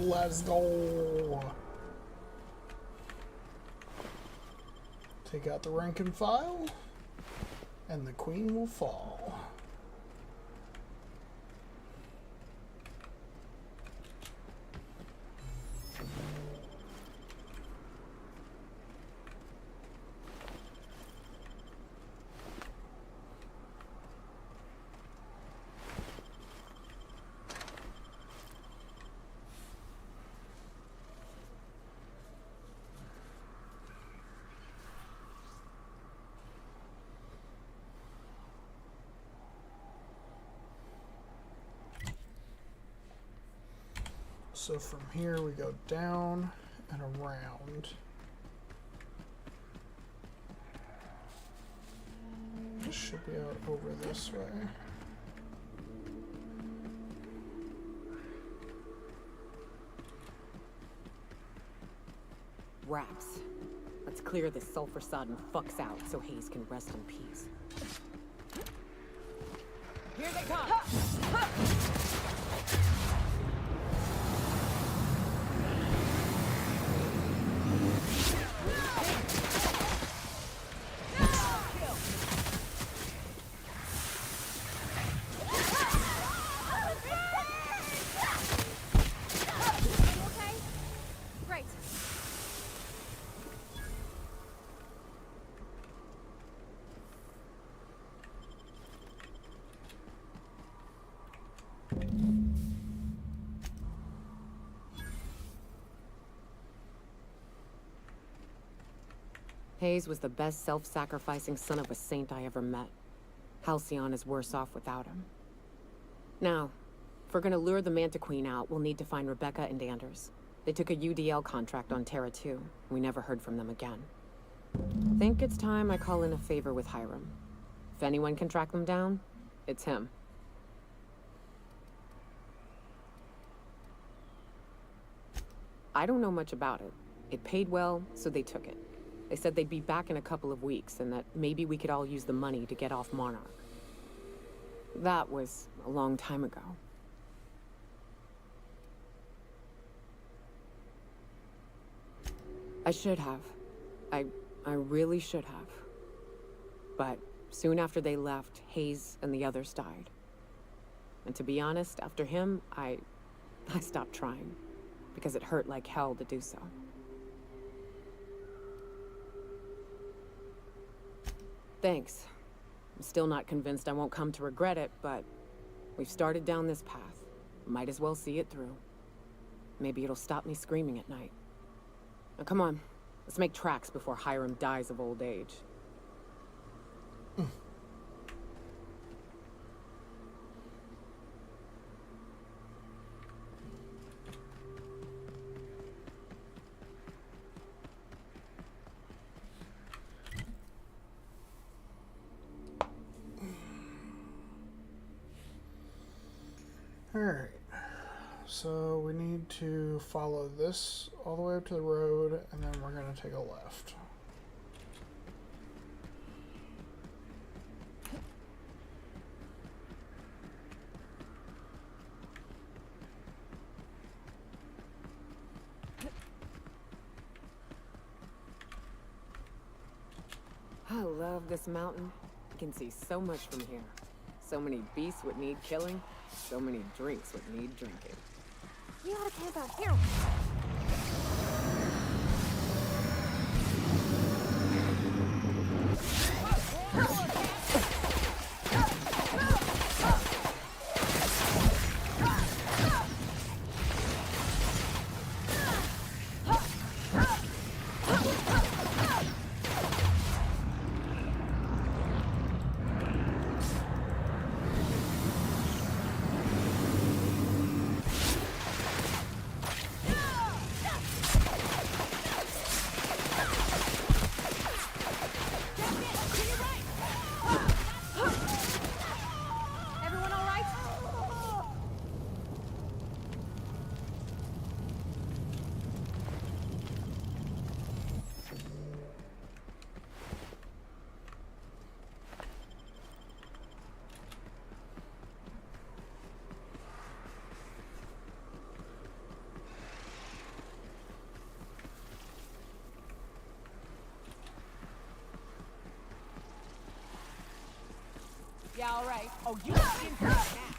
Let's go. Take out the rank and file, and the queen will fall. So from here we go down and around. This should be out over this way. Wraps. Let's clear this sulfur-sodden fucks out so Hayes can rest in peace. Here they come! Hayes was the best self-sacrificing son of a saint I ever met. Halcyon is worse off without him. Now, if we're gonna lure the Manta Queen out, we'll need to find Rebecca and Anders. They took a UDL contract on Terra 2. We never heard from them again. Think it's time I call in a favor with Hiram. If anyone can track them down, it's him. I don't know much about it. It paid well, so they took it. They said they'd be back in a couple of weeks, and that maybe we could all use the money to get off Monarch. That was a long time ago. I should have. I really should have. But soon after they left, Hayes and the others died. And to be honest, after him, I stopped trying. Because it hurt like hell to do so. Thanks. I'm still not convinced I won't come to regret it, but we've started down this path. Might as well see it through. Maybe it'll stop me screaming at night. Now come on, let's make tracks before Hiram dies of old age. Alright, so we need to follow this all the way up to the road, and then we're going to take a left. I love this mountain. You can see so much from here. So many beasts would need killing. So many drinks would need drinking. We ought to camp out here. Yeah, all right. Oh, you got in for it now.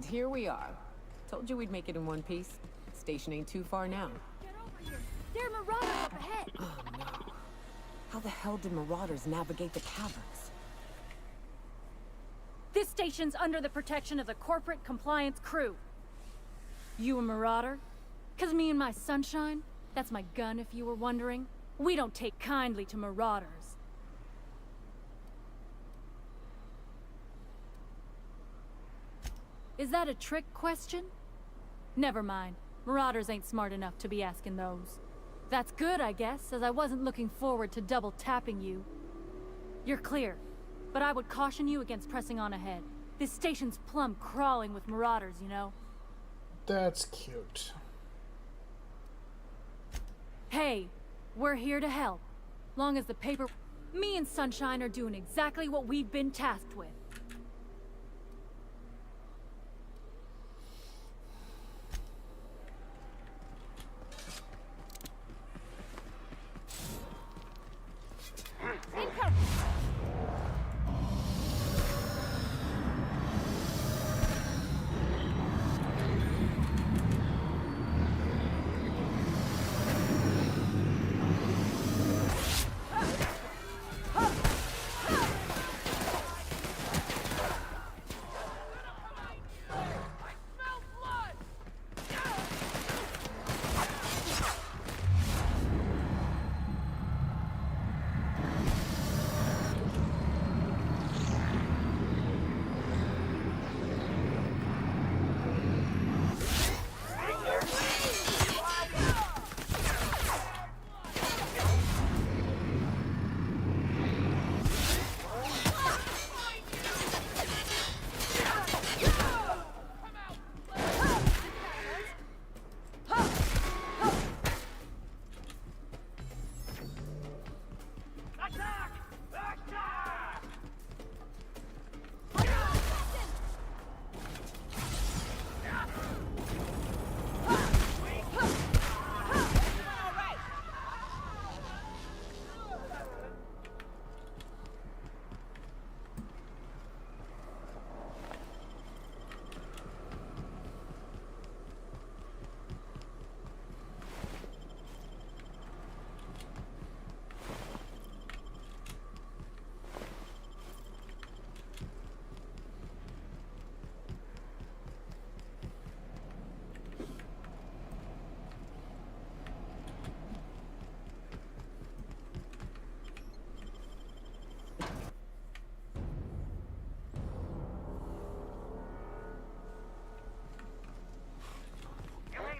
And here we are. Told you we'd make it in one piece. Station ain't too far now. Get over here! There are marauders up ahead! Oh no. How the hell did marauders navigate the caverns? This station's under the protection of the corporate compliance crew. You a marauder? 'Cause me and my sunshine, that's my gun if you were wondering, we don't take kindly to marauders. Is that a trick question? Never mind. Marauders ain't smart enough to be asking those. That's good, I guess, as I wasn't looking forward to double tapping you. You're clear, but I would caution you against pressing on ahead. This station's plumb crawling with marauders, you know. That's cute. Hey, we're here to help. Long as the paper... Me and Sunshine are doing exactly what we've been tasked with.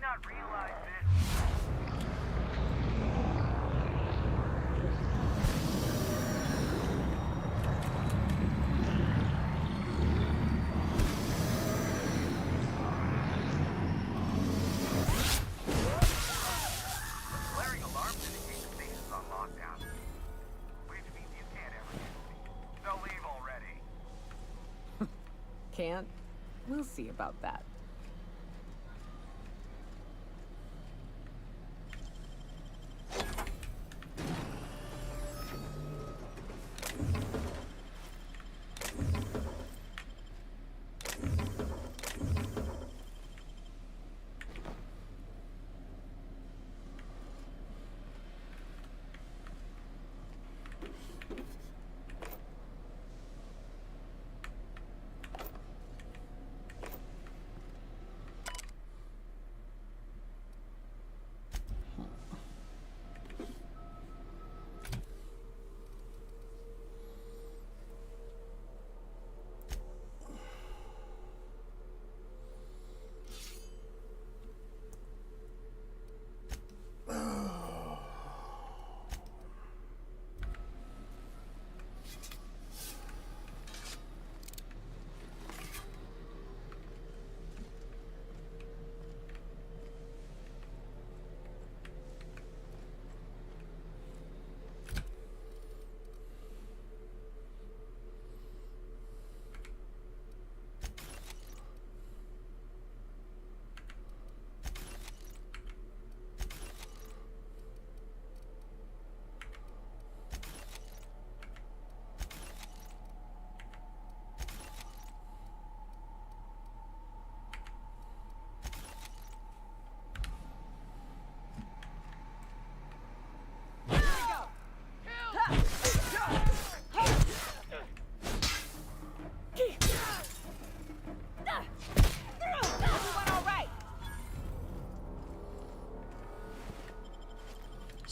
not realize this. Blaring alarms indicate the station's on lockdown, which means you can't ever get to me. So leave already. Can't? We'll see about that.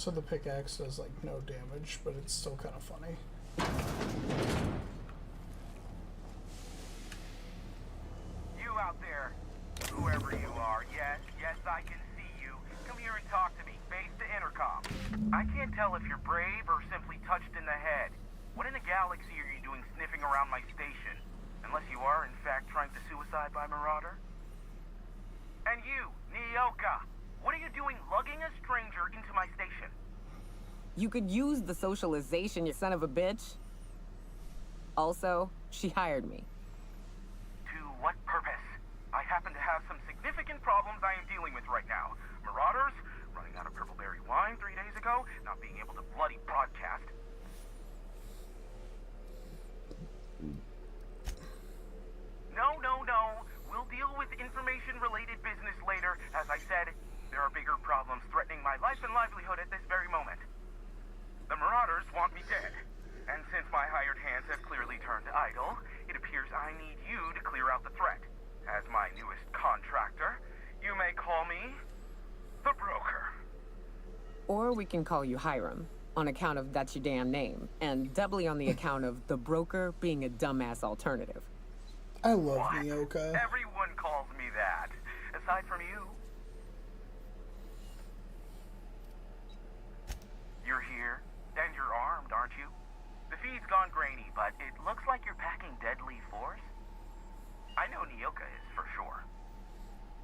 So the pickaxe does like no damage, but it's still kind of funny. You out there, whoever you are, yes, I can see you. Come here and talk to me, face to intercom. I can't tell if you're brave or simply touched in the head. What in the galaxy are you doing sniffing around my station? Unless you are, in fact, trying to suicide by Marauder? And you, Nyoka, what are you doing lugging a stranger into my station? You could use the socialization, you son of a bitch. Also, she hired me. To what purpose? I happen to have some significant problems I am dealing with right now. Marauders, running out of purple berry wine 3 days ago, not being able to bloody broadcast. No. We'll deal with information-related business later. As I said, there are bigger problems threatening my life and livelihood at this very moment. The Marauders want me dead. And since my hired hands have clearly turned idle, it appears I need you to clear out the threat. As my newest contractor, you may call me the Broker. Or we can call you Hiram, on account of that's your damn name, and doubly on the account of the Broker being a dumbass alternative. I love Nyoka. Everyone calls me that, aside from you. You're here, and you're armed, aren't you? The feed's gone grainy, but it looks like you're packing deadly force. I know Nyoka is, for sure.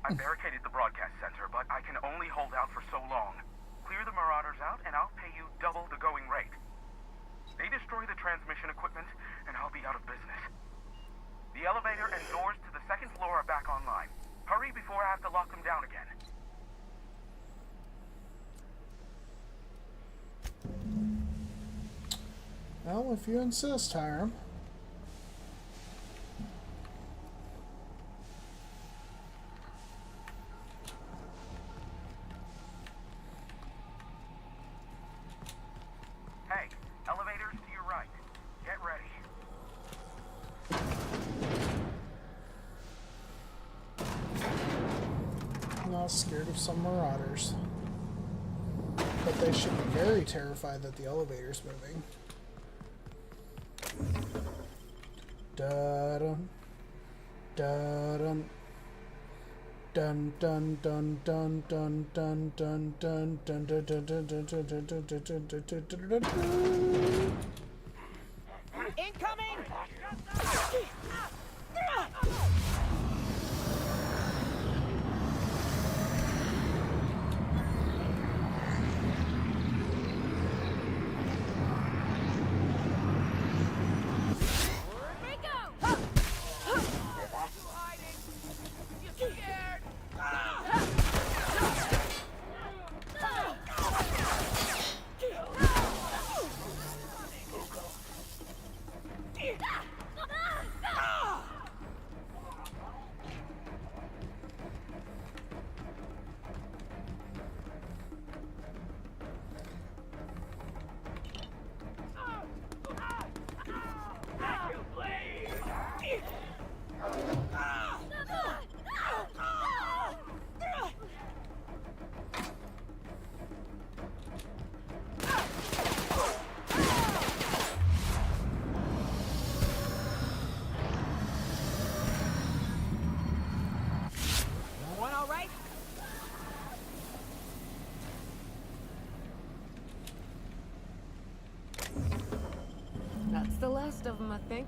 I barricaded the broadcast center, but I can only hold out for so long. Clear the Marauders out, and I'll pay you double the going rate. They destroy the transmission equipment, and I'll be out of business. The elevator and doors to the second floor are back online. Hurry before I have to lock them down again. Well, if you insist, Hiram. Hey, elevators to your right. Get ready. I'm not scared of some Marauders. But they should be very terrified that the elevator's moving. Da-dum. Da-dum. Dun dun dun dun dun dun dun dun dun dun dun dun dun dun dun dun dun dun dun dun. Incoming! That's the last of them, I think.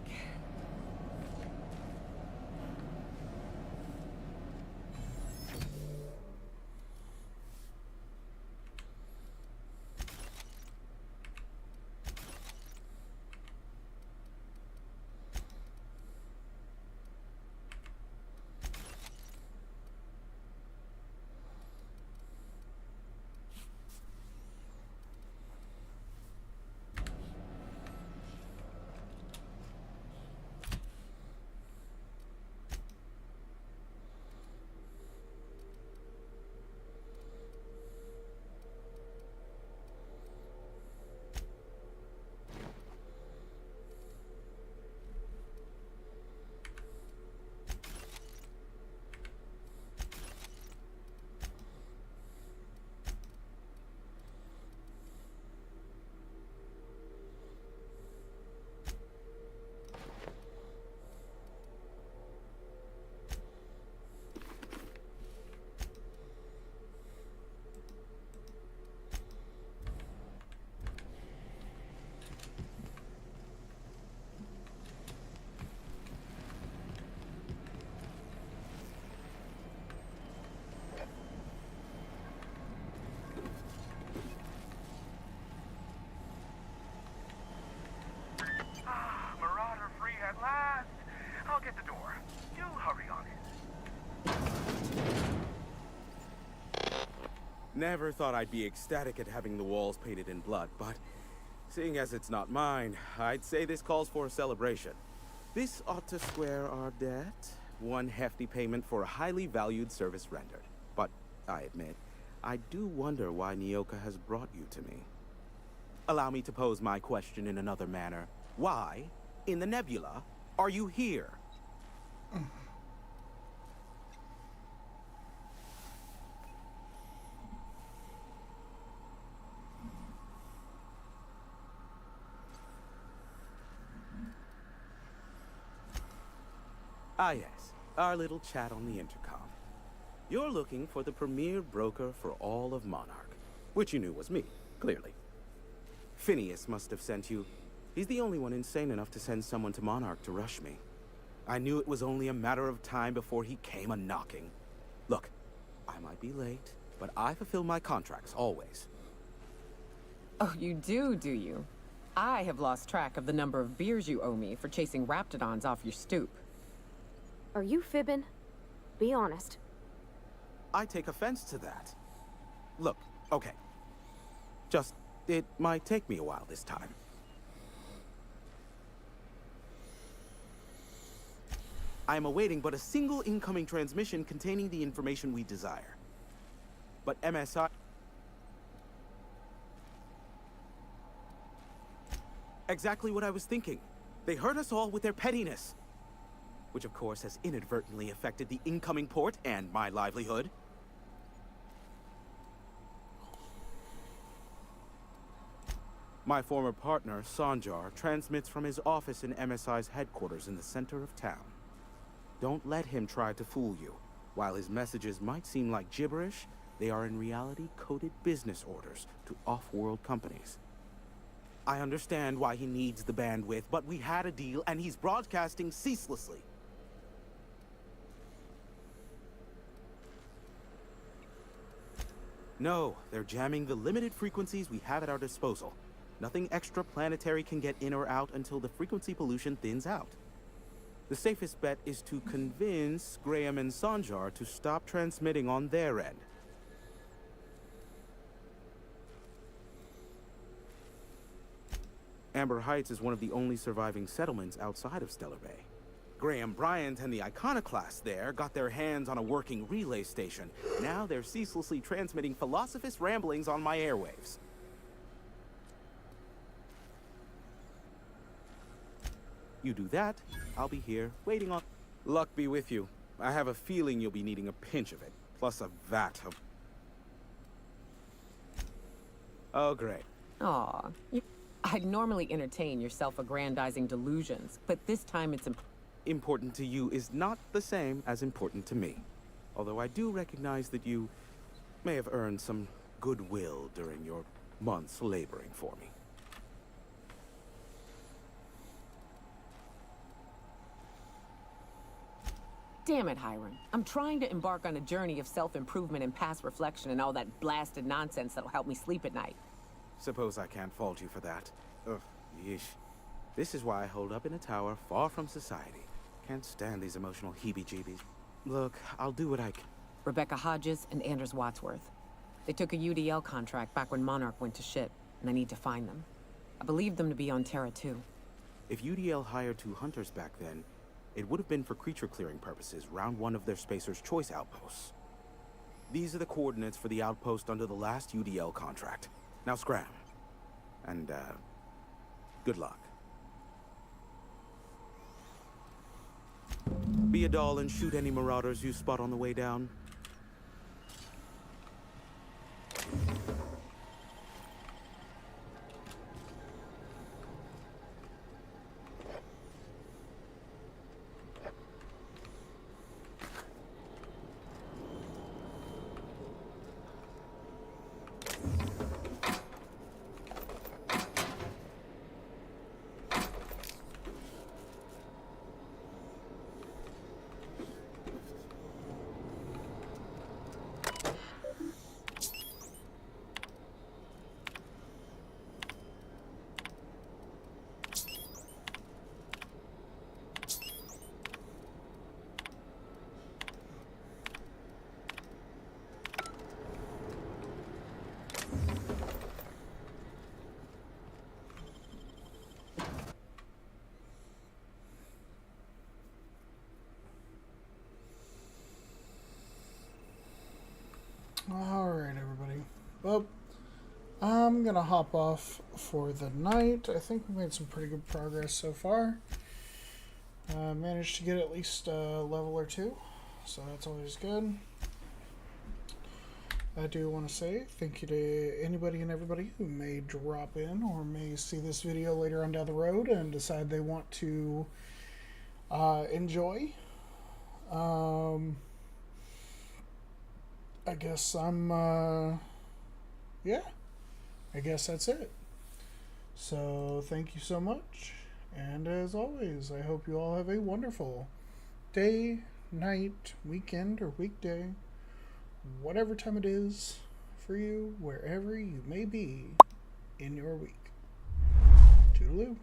Never thought I'd be ecstatic at having the walls painted in blood, but seeing as it's not mine, I'd say this calls for a celebration. This ought to square our debt. One hefty payment for a highly valued service rendered. But I admit, I do wonder why Nyoka has brought you to me. Allow me to pose my question in another manner. Why, in the nebula, are you here? Ah yes, our little chat on the intercom. You're looking for the premier broker for all of Monarch, which you knew was me, clearly. Phineas must have sent you. He's the only one insane enough to send someone to Monarch to rush me. I knew it was only a matter of time before he came a-knocking. Look, I might be late, but I fulfill my contracts, always. Oh, you do you? I have lost track of the number of beers you owe me for chasing raptidons off your stoop. Are you fibbing? Be honest. I take offense to that. Look, okay. It might take me a while this time. I am awaiting but a single incoming transmission containing the information we desire. But MSI... Exactly what I was thinking. They hurt us all with their pettiness. Which of course has inadvertently affected the incoming port and my livelihood. My former partner, Sanjar, transmits from his office in MSI's headquarters in the center of town. Don't let him try to fool you. While his messages might seem like gibberish, they are in reality coded business orders to off-world companies. I understand why he needs the bandwidth, but we had a deal and he's broadcasting ceaselessly. No, they're jamming the limited frequencies we have at our disposal. Nothing extraplanetary can get in or out until the frequency pollution thins out. The safest bet is to convince Graham and Sanjar to stop transmitting on their end. Amber Heights is one of the only surviving settlements outside of Stellar Bay. Graham Bryant and the Iconoclasts there got their hands on a working relay station. Now they're ceaselessly transmitting Philosophist ramblings on my airwaves. You do that, I'll be here, waiting on... Luck be with you. I have a feeling you'll be needing a pinch of it, plus a vat of... Oh, great. Aw, I'd normally entertain your self-aggrandizing delusions, but this time it's important to you is not the same as important to me. Although I do recognize that you may have earned some goodwill during your months laboring for me. Damn it, Hiram. I'm trying to embark on a journey of self-improvement and past reflection and all that blasted nonsense that'll help me sleep at night. Suppose I can't fault you for that. Ugh, yeesh. This is why I hold up in a tower far from society. Can't stand these emotional heebie-jeebies. Look, I'll do what I can. Rebecca Hodges and Anders Wadsworth. They took a UDL contract back when Monarch went to shit, and I need to find them. I believe them to be on Terra too. If UDL hired 2 hunters back then, it would have been for creature clearing purposes, round 1 of their Spacer's Choice outposts. These are the coordinates for the outpost under the last UDL contract. Now scram. And, good luck. Be a doll and shoot any marauders you spot on the way down. up. I'm gonna hop off for the night. I think we made some pretty good progress so far. Managed to get at least a level or two, so that's always good. I do want to say thank you to anybody and everybody who may drop in or may see this video later on down the road and decide they want to enjoy. I guess yeah, I guess that's it. So thank you so much, and as always, I hope you all have a wonderful day, night, weekend, or weekday, whatever time it is for you, wherever you may be in your week. Toodaloo.